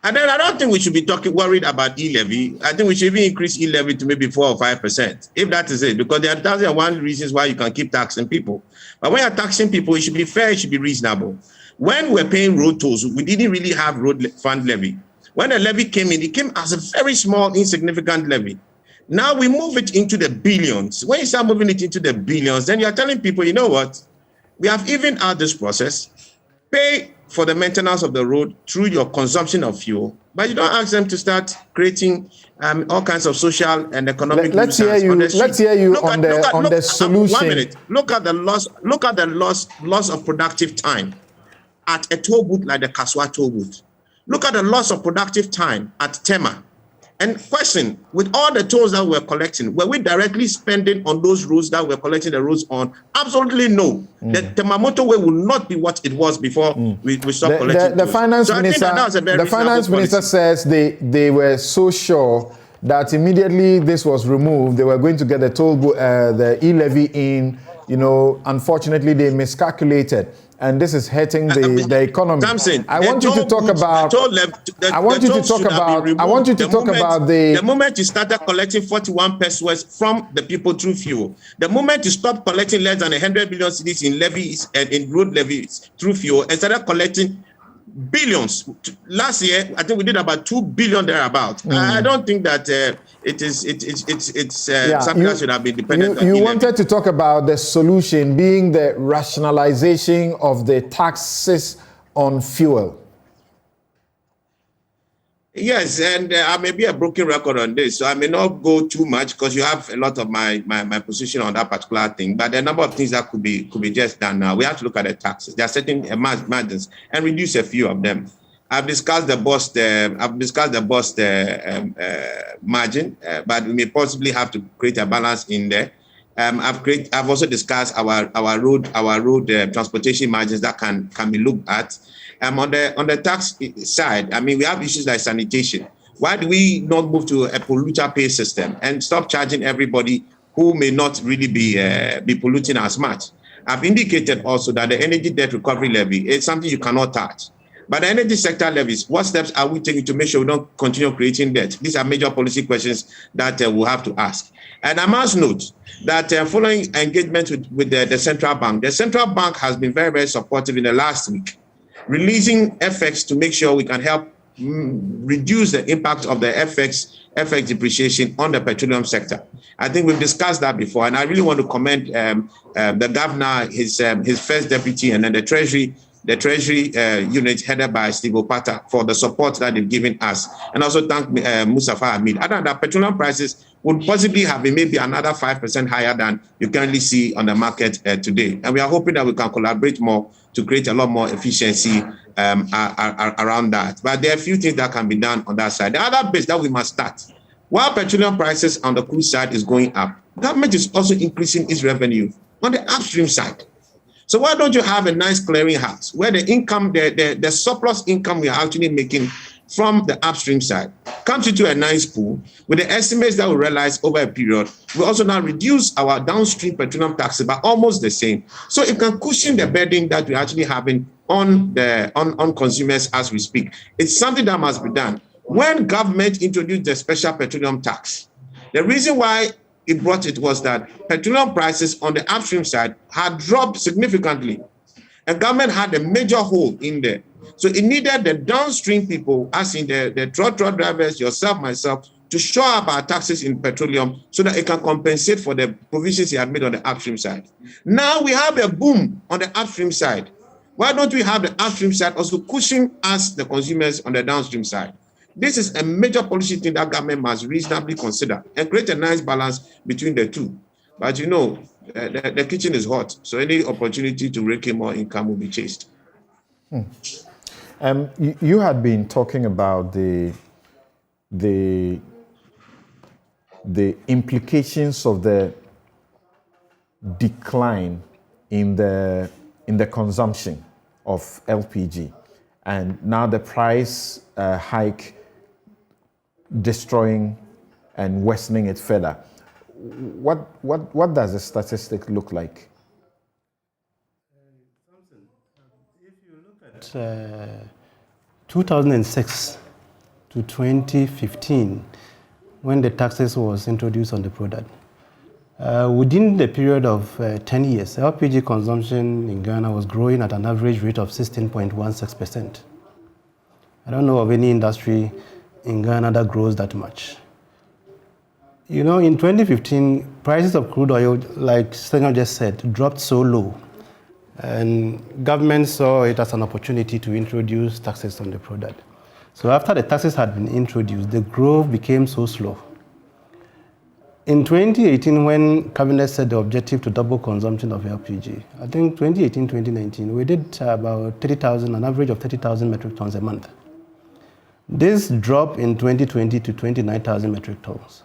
And then I don't think we should be worried about e-levy. I think we should even increase e-levy to maybe 4 or 5%, if that is it, because there are 1,001 reasons why you can keep taxing people. But when you're taxing people, it should be fair, it should be reasonable. When we're paying road tolls, we didn't really have road fund levy. When the levy came in, it came as a very small, insignificant levy. Now we move it into the billions. When you start moving it into the billions, then you're telling people, you know what? We have evened out this process. Pay for the maintenance of the road through your consumption of fuel, but you don't ask them to start creating all kinds of social and economic. Let's hear you on the solution. 1 minute. Look at the loss. Look at the loss of productive time at a toll booth like the Kaswa toll booth. Look at the loss of productive time at Tema. And question, with all the tolls that we're collecting, were we directly spending on those roads that we're collecting the roads on? Absolutely no. The Tema motorway will not be what it was before we stopped collecting the finance minister says they were so sure that immediately this was removed, they were going to get the toll the e-levy in. You know, unfortunately, they miscalculated. And this is hurting the economy. Samson, I want you to talk about. The moment you started collecting 41 pesos from the people through fuel, the moment you stopped collecting less than 100 billion cedis in levies and in road levies through fuel and started collecting billions. Last year, I think we did about 2 billion thereabout. I don't think that it's something that should have been dependent on. You wanted to talk about the solution being the rationalization of the taxes on fuel. Yes, and I may be a broken record on this, so I may not go too much because you have a lot of my position on that particular thing. But there are a number of things that could be just done now. We have to look at the taxes. There are certain margins and reduce a few of them. I've discussed the bust margin, but we may possibly have to create a balance in there. I've also discussed our road transportation margins that can be looked at. On the tax side, I mean, we have issues like sanitation. Why do we not move to a polluter pay system and stop charging everybody who may not really be polluting as much? I've indicated also that the energy debt recovery levy is something you cannot touch. But the energy sector levies, what steps are we taking to make sure we don't continue creating debt? These are major policy questions that we'll have to ask. And I must note that following engagement with the central bank, the central bank has been very, very supportive in the last week, releasing FX to make sure we can help reduce the impact of the FX depreciation on the petroleum sector. I think we've discussed that before, and I really want to commend the governor, his first deputy, and then the treasury unit headed by Steve Opata for the support that they've given us, and also thank Mustafa Hamid. Other than that, petroleum prices would possibly have been maybe another 5% higher than you currently see on the market today. And we are hoping that we can collaborate more to create a lot more efficiency around that. But there are a few things that can be done on that side. The other base that we must start, while petroleum prices on the crude side is going up, government is also increasing its revenue on the upstream side. So why don't you have a nice clearinghouse where the income, the surplus income we are actually making from the upstream side comes into a nice pool with the estimates that we realize over a period. We also now reduce our downstream petroleum taxes by almost the same. So it can cushion the burden that we're actually having on consumers as we speak. It's something that must be done. When government introduced the special petroleum tax, the reason why it brought it was that petroleum prices on the upstream side had dropped significantly. And government had a major hole in there. So it needed the downstream people, as in the truck drivers, yourself, myself, to show up our taxes in petroleum so that it can compensate for the provisions he had made on the upstream side. Now we have a boom on the upstream side. Why don't we have the upstream side also cushion us, the consumers, on the downstream side? This is a major policy thing that government must reasonably consider and create a nice balance between the two. But you know, the kitchen is hot, so any opportunity to rake in more income will be chased. You had been talking about the implications of the decline in the consumption of LPG, and now the price hike destroying and worsening it further. What does the statistic look like? If you look at 2006 to 2015, when the taxes was introduced on the product, within the period of 10 years, LPG consumption in Ghana was growing at an average rate of 16.16%. I don't know of any industry in Ghana that grows that much. You know, in 2015, prices of crude oil, like Senga just said, dropped so low. And government saw it as an opportunity to introduce taxes on the product. So after the taxes had been introduced, the growth became so slow. In 2018, when Cabinet set the objective to double consumption of LPG, I think 2018-2019, we did about 30,000, an average of 30,000 metric tons a month. This dropped in 2020 to 29,000 metric tons.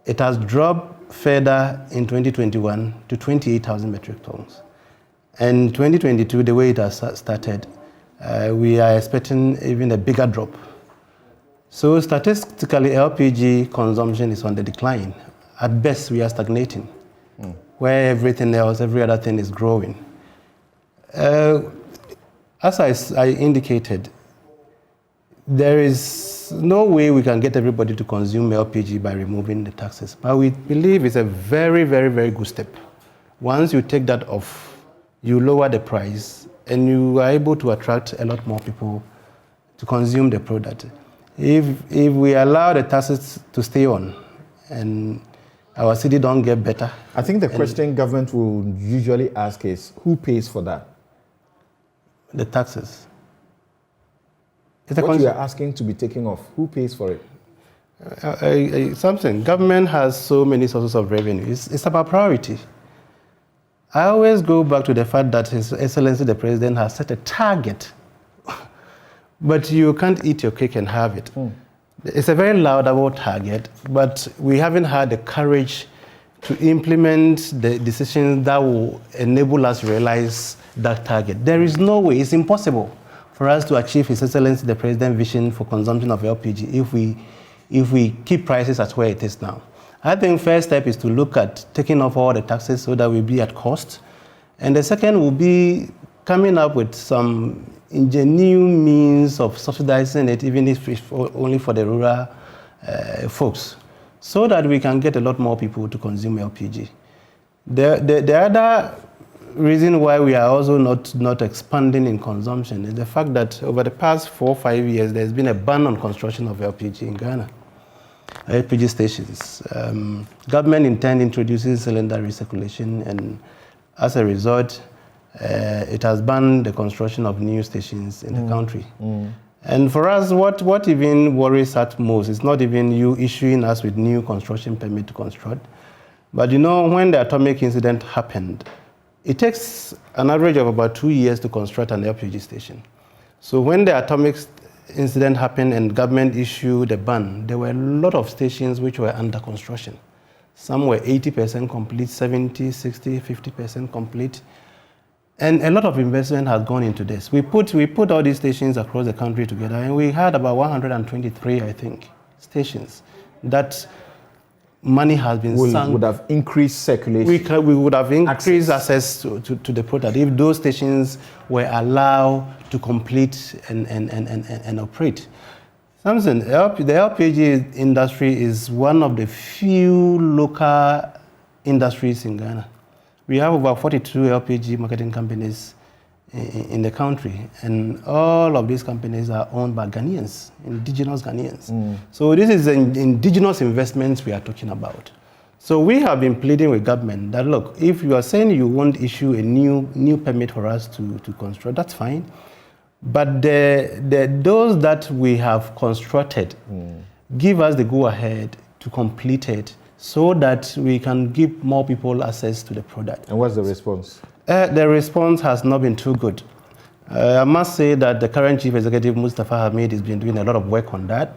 It has dropped further in 2021 to 28,000 metric tons. And 2022, the way it has started, we are expecting even a bigger drop. So statistically, LPG consumption is on the decline. At best, we are stagnating, where everything else, every other thing is growing. As I indicated, there is no way we can get everybody to consume LPG by removing the taxes. But we believe it's a very, very, very good step. Once you take that off, you lower the price, and you are able to attract a lot more people to consume the product. If we allow the taxes to stay on, and our city don't get better. I think the question government will usually ask is, who pays for that? The taxes. What you are asking to be taken off, who pays for it? Something. Government has so many sources of revenue. It's about priority. I always go back to the fact that His Excellency the President has set a target, but you can't eat your cake and have it. It's a very laudable target, but we haven't had the courage to implement the decisions that will enable us to realize that target. There is no way, it's impossible for us to achieve His Excellency the President vision for consumption of LPG if we keep prices at where it is now. I think first step is to look at taking off all the taxes so that we'll be at cost. And the second will be coming up with some ingenious means of subsidizing it, even if it's only for the rural folks, so that we can get a lot more people to consume LPG. The other reason why we are also not expanding in consumption is the fact that over the past 4 or 5 years, there's been a ban on construction of LPG in Ghana. LPG stations. Government intend introducing cylinder recirculation, and as a result, it has banned the construction of new stations in the country. And for us, what even worries us most is not even you issuing us with new construction permit to construct, but you know, when the atomic incident happened, it takes an average of about 2 years to construct an LPG station. So when the atomic incident happened and government issued a ban, there were a lot of stations which were under construction. Some were 80% complete, 70, 60, 50% complete. And a lot of investment has gone into this. We put all these stations across the country together, and we had about 123, I think, stations that money has been sunk. Would have increased circulation. We would have increased access to the product if those stations were allowed to complete and operate. Something, the LPG industry is one of the few local industries in Ghana. We have about 42 LPG marketing companies in the country, and all of these companies are owned by Ghanaians, indigenous Ghanaians. So this is indigenous investments we are talking about. So we have been pleading with government that, look, if you are saying you won't issue a new permit for us to construct, that's fine. But those that we have constructed, give us the go-ahead to complete it so that we can give more people access to the product. And what's the response? The response has not been too good. I must say that the current Chief Executive, Mustafa Hamid, has been doing a lot of work on that.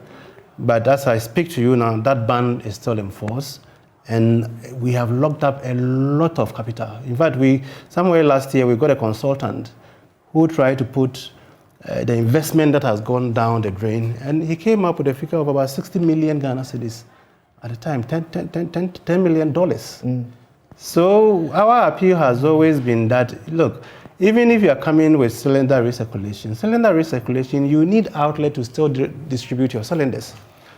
But as I speak to you now, that ban is still in force. And we have locked up a lot of capital. In fact, somewhere last year, we got a consultant who tried to put the investment that has gone down the drain, and he came up with a figure of about 60 million Ghana cedis at the time, $10 million. So our appeal has always been that, look, even if you are coming with cylinder recirculation, you need outlet to still distribute your cylinders.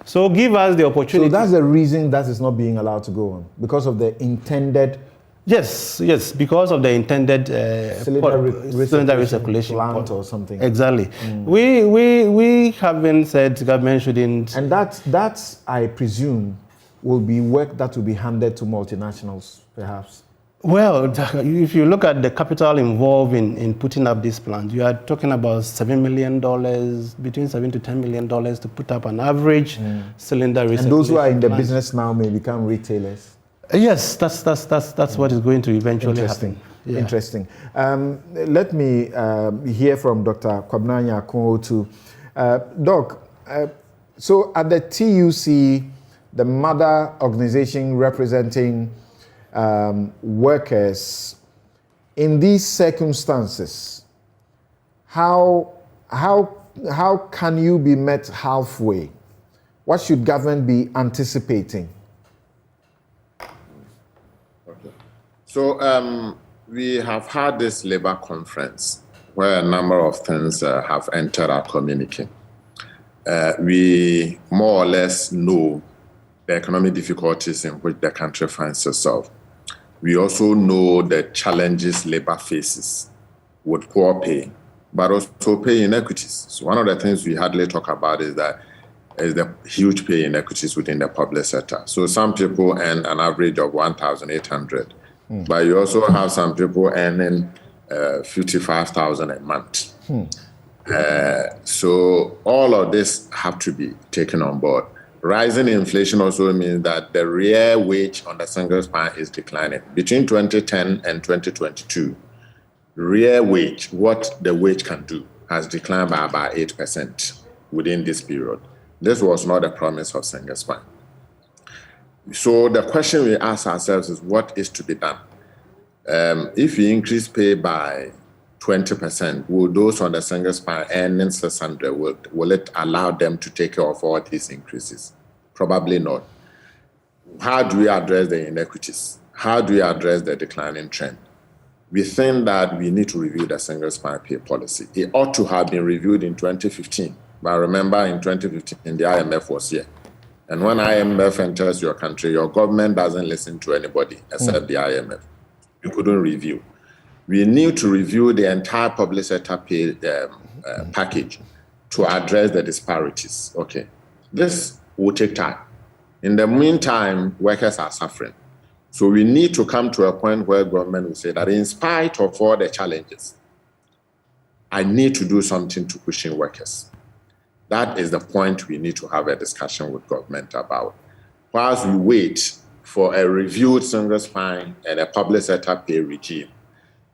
So give us the opportunity. So that's the reason that is not being allowed to go on, because of the intended. Yes, because of the intended cylinder recirculation plant or something. Exactly. We haven't said government shouldn't. And that I presume will be work that will be handed to multinationals, perhaps. Well, if you look at the capital involved in putting up this plant, you are talking about $7 million, between $7 to $10 million to put up an average cylinder recirculation. And those who are in the business now may become retailers. Yes, that's what is going to eventually happen. Yeah. Interesting. Let me hear from Dr. Kwabena Nyako too. Doc, so at the TUC, the mother organization representing workers, in these circumstances, how can you be met halfway? What should government be anticipating? Okay. So we have had this labor conference where a number of things have entered our communique. We more or less know the economic difficulties in which the country finds itself. We also know the challenges labor faces with poor pay, but also pay inequities. So one of the things we hardly talk about is the huge pay inequities within the public sector. So some people earn an average of 1,800, but you also have some people earning 55,000 a month. So all of this have to be taken on board. Rising inflation also means that the real wage on the single span is declining. Between 2010 and 2022, real wage, what the wage can do, has declined by about 8% within this period. This was not a promise of single span. So the question we ask ourselves is, what is to be done? If we increase pay by 20%, will those on the single span earning 600, will it allow them to take care of all these increases? Probably not. How do we address the inequities? How do we address the declining trend? We think that we need to review the single span pay policy. It ought to have been reviewed in 2015. But remember, in 2015, the IMF was here. And when IMF enters your country, your government doesn't listen to anybody except the IMF. You couldn't review. We need to review the entire public sector pay package to address the disparities. Okay, this will take time. In the meantime, workers are suffering. So we need to come to a point where government will say that in spite of all the challenges, I need to do something to cushion workers. That is the point we need to have a discussion with government about. Whilst we wait for a reviewed single span and a public sector pay regime,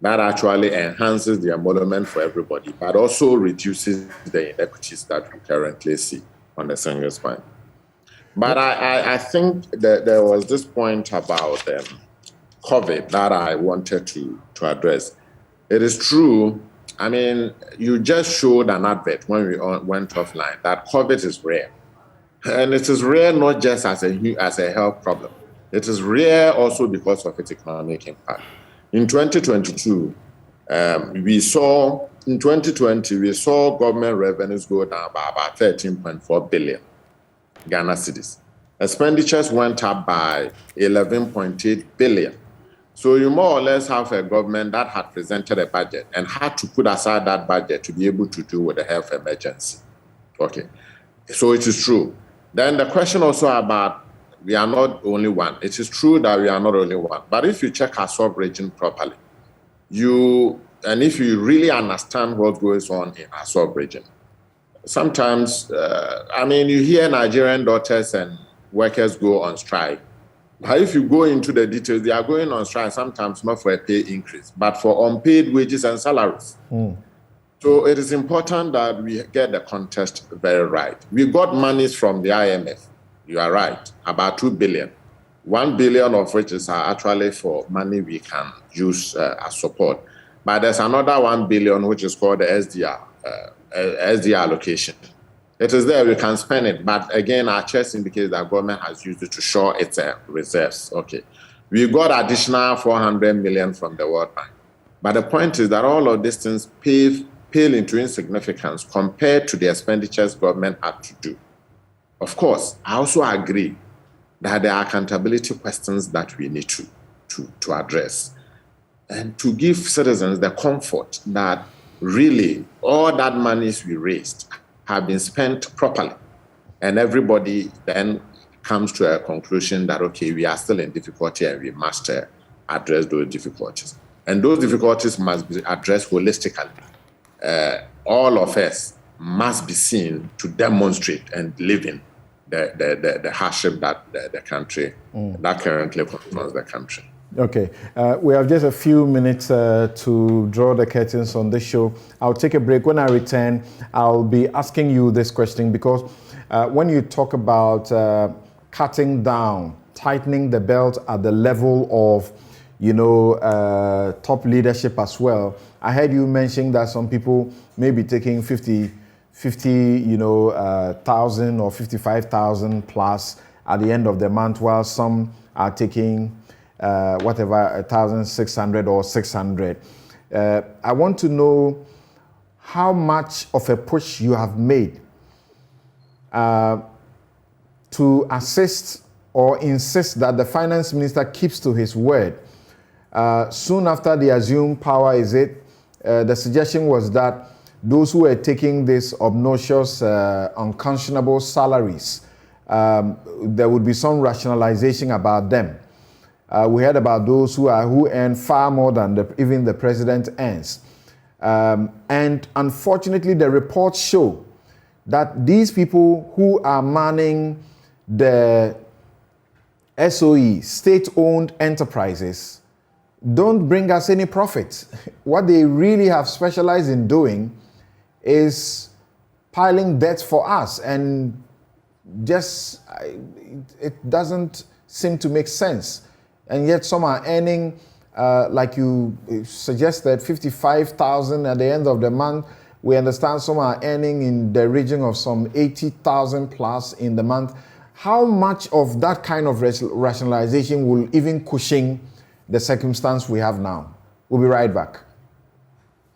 that actually enhances the emolument for everybody, but also reduces the inequities that we currently see on the single span. But I think that there was this point about COVID that I wanted to address. It is true. I mean, you just showed an advert when we went offline that COVID is rare. And it is rare not just as a health problem. It is rare also because of its economic impact. In 2022, we saw government revenues go down by about 13.4 billion Ghana cedis. Expenditures went up by 11.8 billion. So you more or less have a government that had presented a budget and had to put aside that budget to be able to deal with the health emergency. Okay, so it is true. Then the question also about we are not only one. It is true that we are not only one. But if you check our sub-region properly, and if you really understand what goes on in our sub-region, sometimes, you hear Nigerian daughters and workers go on strike. But if you go into the details, they are going on strike sometimes not for a pay increase, but for unpaid wages and salaries. So it is important that we get the context very right. We got monies from the IMF. You are right, about 2 billion. 1 billion of which is actually for money we can use as support. But there's another 1 billion which is called the SDR allocation. It is there, we can spend it. But again, our checks indicate that government has used it to shore its reserves. Okay. We got additional 400 million from the World Bank. But the point is that all of these things pale into insignificance compared to the expenditures government had to do. Of course, I also agree that there are accountability questions that we need to address and to give citizens the comfort that really all that monies we raised have been spent properly. And everybody then comes to a conclusion that, okay, we are still in difficulty and we must address those difficulties. And those difficulties must be addressed holistically. All of us must be seen to demonstrate and live in the hardship that the country, that currently confronts the country. Okay, we have just a few minutes to draw the curtains on this show. I'll take a break. When I return, I'll be asking you this question because when you talk about cutting down, tightening the belt at the level of, top leadership as well, I heard you mention that some people may be taking 50,000 or 55,000 plus at the end of the month, while some are taking 1,600 or 600. I want to know how much of a push you have made to assist or insist that the finance minister keeps to his word. Soon after the assumed power, the suggestion was that those who were taking these obnoxious, unconscionable salaries, there would be some rationalization about them. We heard about those who earn far more than even the president earns. And unfortunately, the reports show that these people who are manning the SOE, state-owned enterprises, don't bring us any profit. What they really have specialized in doing is piling debt for us, and just it doesn't seem to make sense. And yet some are earning, like you suggested, 55,000 at the end of the month. We understand some are earning in the region of some 80,000 plus in the month. How much of that kind of rationalization will even cushion the circumstance we have now? We'll be right back.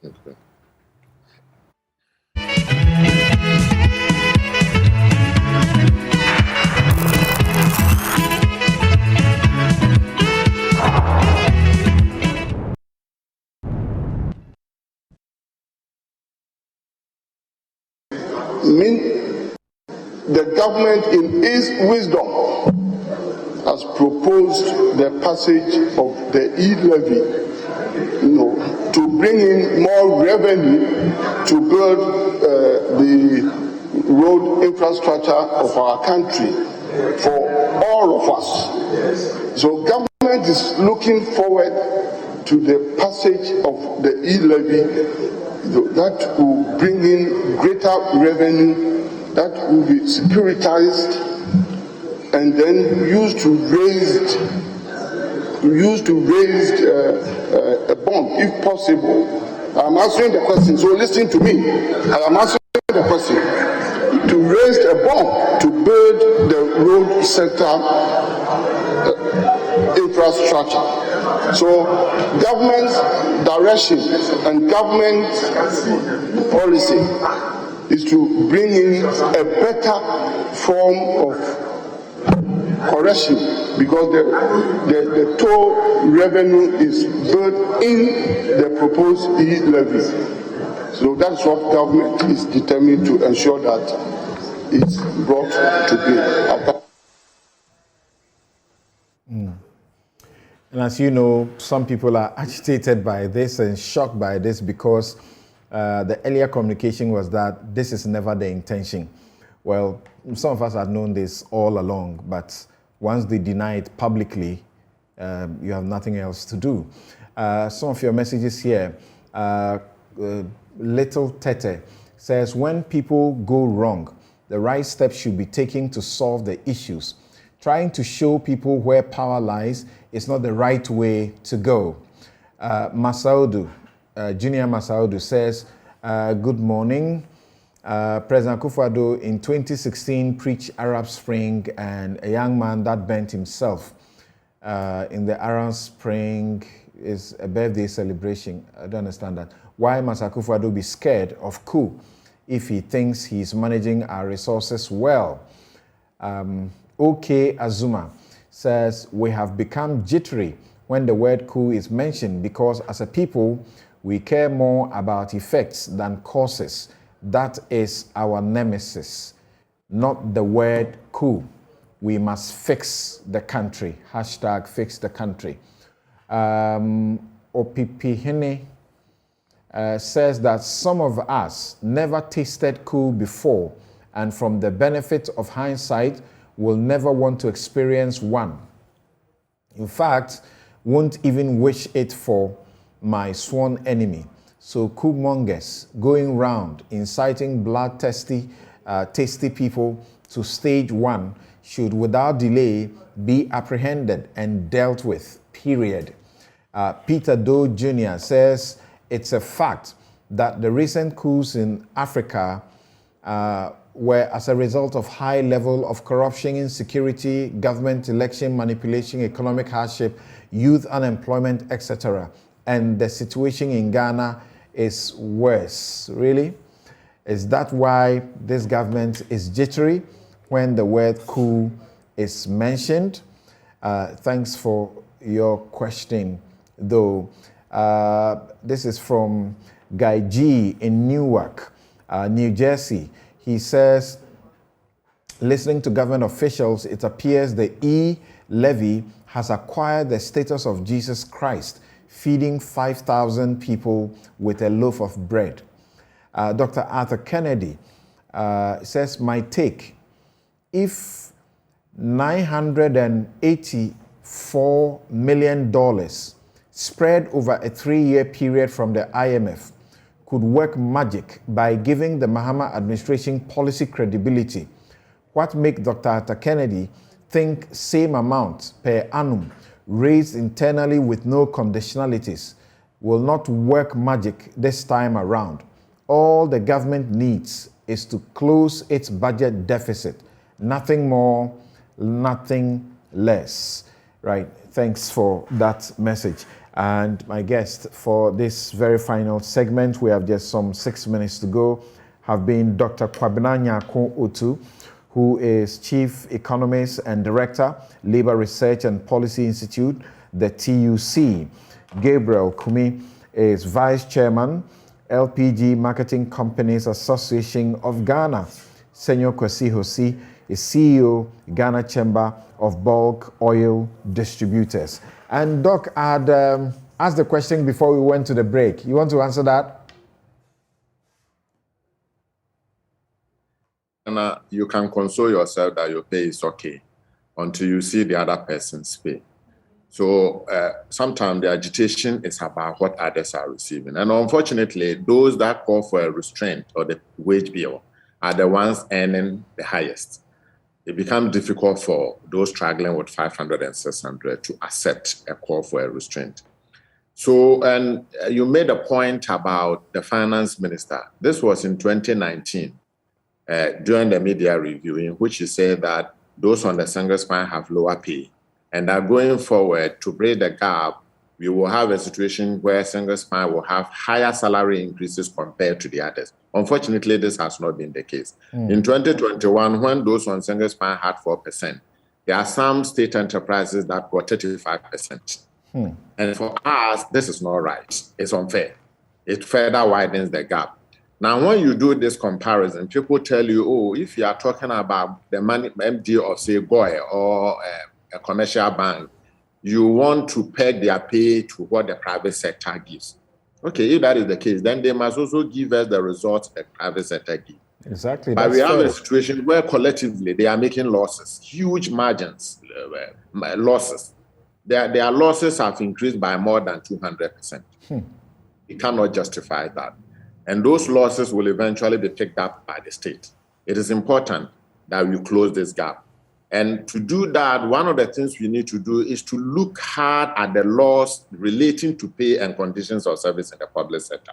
Okay. The government in its wisdom has proposed the passage of the e-levy, to bring in more revenue to build the road infrastructure of our country for all of us. So government is looking forward to the passage of the e-levy that will bring in greater revenue that will be securitized and then used to raise a bond if possible. I'm answering the question, so listen to me. I am answering the question. To raise a bond to build the road sector infrastructure. So government's direction and government policy is to bring in a better form of correction, because the toll revenue is built in the proposed e-levy. So that's what government is determined to ensure that it's brought to bear. And as you know, some people are agitated by this and shocked by this because the earlier communication was that this is never the intention. Well, some of us had known this all along, but once they deny it publicly, you have nothing else to do. Some of your messages here, Little Tete says, when people go wrong, the right steps should be taken to solve the issues. Trying to show people where power lies is not the right way to go. Masaudu, Junior Masaudu says, good morning. President Akufo-Addo in 2016 preached Arab Spring, and a young man that burnt himself in the Arab Spring is a birthday celebration. I don't understand that. Why must Akufo-Addo be scared of coup if he thinks he's managing our resources well? OK Azuma says, we have become jittery when the word coup is mentioned because as a people, we care more about effects than causes. That is our nemesis, not the word coup. We must fix the country. Hashtag fix the country. Opipihene says that some of us never tasted coup before, and from the benefit of hindsight, will never want to experience one. In fact, won't even wish it for my sworn enemy. So coup mongers going round inciting bloodthirsty, tasty people to stage one should without delay be apprehended and dealt with, period. Peter Doe Jr. says it's a fact that the recent coups in Africa were as a result of high level of corruption, insecurity, government election manipulation, economic hardship, youth unemployment, etc. And the situation in Ghana is worse. Really? Is that why this government is jittery when the word coup is mentioned? Thanks for your question, though. This is from Guy G in Newark, New Jersey. He says, listening to government officials, it appears the e-levy has acquired the status of Jesus Christ, feeding 5,000 people with a loaf of bread. Dr. Arthur Kennedy says, my take, if $984 million spread over a 3-year period from the IMF could work magic by giving the Mahama administration policy credibility, what makes Dr. Arthur Kennedy think same amount per annum raised internally with no conditionalities will not work magic this time around? All the government needs is to close its budget deficit. Nothing more, nothing less. Right, thanks for that message. And my guest for this very final segment, we have just some 6 minutes to go, have been Dr. Kwabena Nyako Otu, who is Chief Economist and Director, Labor Research and Policy Institute, the TUC. Gabriel Kumi is Vice Chairman, LPG Marketing Companies Association of Ghana. Senyor Kwesi Hosi is CEO, Ghana Chamber of Bulk Oil Distributors. And Doc, I had asked the question before we went to the break. You want to answer that? And you can console yourself that your pay is okay until you see the other person's pay. So sometimes the agitation is about what others are receiving. And unfortunately, those that call for a restraint or the wage bill are the ones earning the highest. It becomes difficult for those struggling with 500 and 600 to accept a call for a restraint. So, and you made a point about the finance minister. This was in 2019 during the media review, in which he said that those on the single spine have lower pay, and that going forward to bridge the gap, we will have a situation where single spine will have higher salary increases compared to the others. Unfortunately, this has not been the case. In 2021, when those on single spine had 4%, there are some state enterprises that got 35%. And for us, this is not right. It's unfair. It further widens the gap. Now, when you do this comparison, people tell you, oh, if you are talking about the money MD of, say, GOI or a commercial bank, you want to peg their pay to what the private sector gives. Okay, if that is the case, then they must also give us the results the private sector gives. Exactly. But we have a situation where collectively they are making losses, huge margins, losses. Their losses have increased by more than 200%. We cannot justify that. And those losses will eventually be picked up by the state. It is important that we close this gap. And to do that, one of the things we need to do is to look hard at the laws relating to pay and conditions of service in the public sector.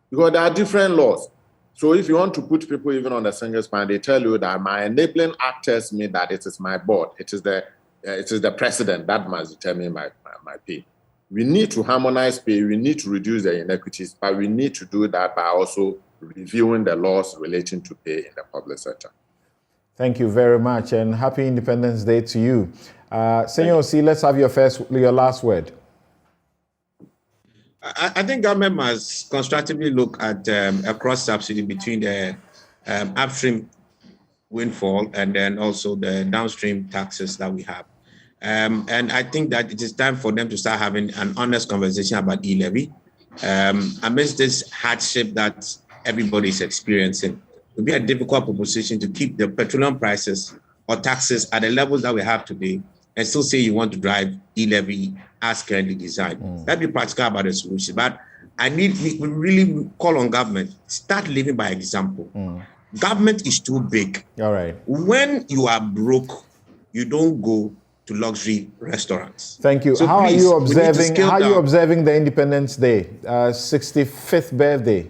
Because there are different laws. So if you want to put people even on the single span, they tell you that my enabling act tells me that it is my board, it is the president that must determine my pay. We need to harmonize pay, we need to reduce the inequities, but we need to do that by also reviewing the laws relating to pay in the public sector. Thank you very much, and happy Independence Day to you. Senor C, let's have your last word. I think government must constructively look at a cross subsidy between the upstream windfall and then also the downstream taxes that we have. And I think that it is time for them to start having an honest conversation about e-levy. Amidst this hardship that everybody is experiencing, it would be a difficult proposition to keep the petroleum prices or taxes at the levels that we have today and still say you want to drive e-levy as currently designed. That'd be practical about the solution. But we really call on government, start living by example. Government is too big. All right. When you are broke, you don't go to luxury restaurants. Thank you. So how please, are you observing the Independence Day, 65th birthday?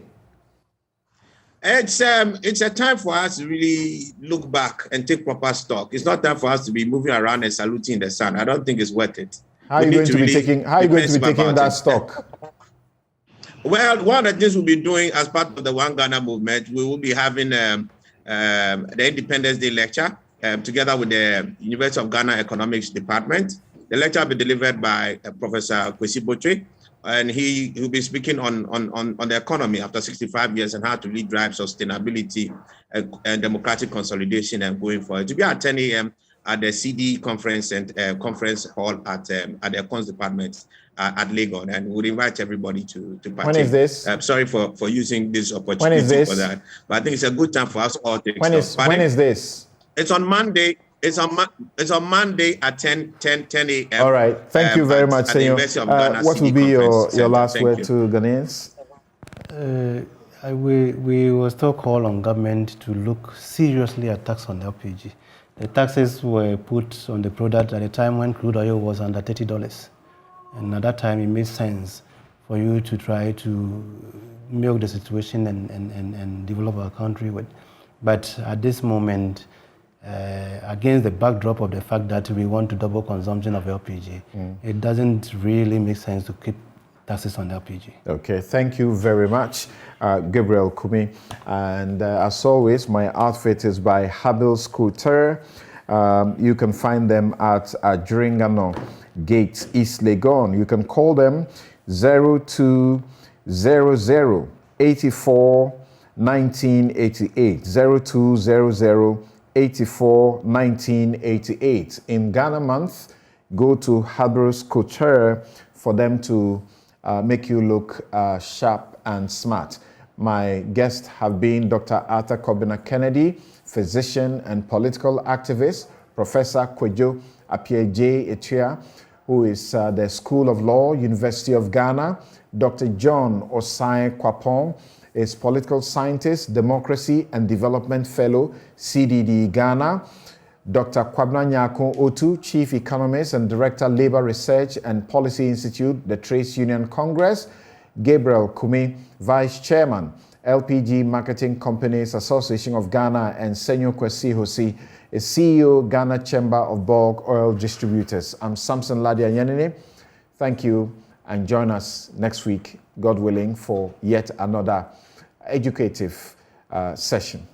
It's a time for us to really look back and take proper stock. It's not time for us to be moving around and saluting in the sun. I don't think it's worth it. How are you going to be taking that stock? Well, one of the things we'll be doing as part of the One Ghana movement, we will be having the Independence Day lecture together with the University of Ghana Economics Department. The lecture will be delivered by Professor Kwesi Botwe, and he will be speaking on the economy after 65 years and how to really drive sustainability and democratic consolidation and going forward. To be at 10 a.m. at the CD conference and conference hall at the Econs Department at Legon, and we'll invite everybody to partake. When is this? Sorry for using this opportunity for that, but I think it's a good time for us all to. When is this? It's on Monday. It's on Monday at 10 a.m. All right. Thank you very much, Senor. What will be your last word to Ghanaians? We will still call on government to look seriously at tax on LPG. The taxes were put on the product at a time when crude oil was under $30. And at that time, it made sense for you to try to milk the situation and develop our country with. But at this moment, against the backdrop of the fact that we want to double consumption of LPG, it doesn't really make sense to keep taxes on LPG. Okay, thank you very much, Gabriel Kumi. And as always, my outfit is by Habil's Couture. You can find them at Adringano Gate, East Legon. You can call them 0200 84 1988, 0200 84 1988. In Ghana month, go to Habil's Couture for them to make you look sharp and smart. My guests have been Dr. Arthur Kobina Kennedy, physician and political activist, Professor Kwejo Appiah-J. Etua, who is the School of Law, University of Ghana, Dr. John Osai Kwapong, is political scientist, democracy and development fellow, CDD Ghana. Dr. Kwabena Nyako Otu, chief economist and director, Labor Research and Policy Institute, the Trades Union Congress. Gabriel Kumi, vice chairman, LPG Marketing Companies Association of Ghana, and Senyo Kwesi Hosi is CEO, Ghana Chamber of Bulk Oil Distributors. I'm Samson Ladia Yanini. Thank you, and join us next week, God willing, for yet another educative session.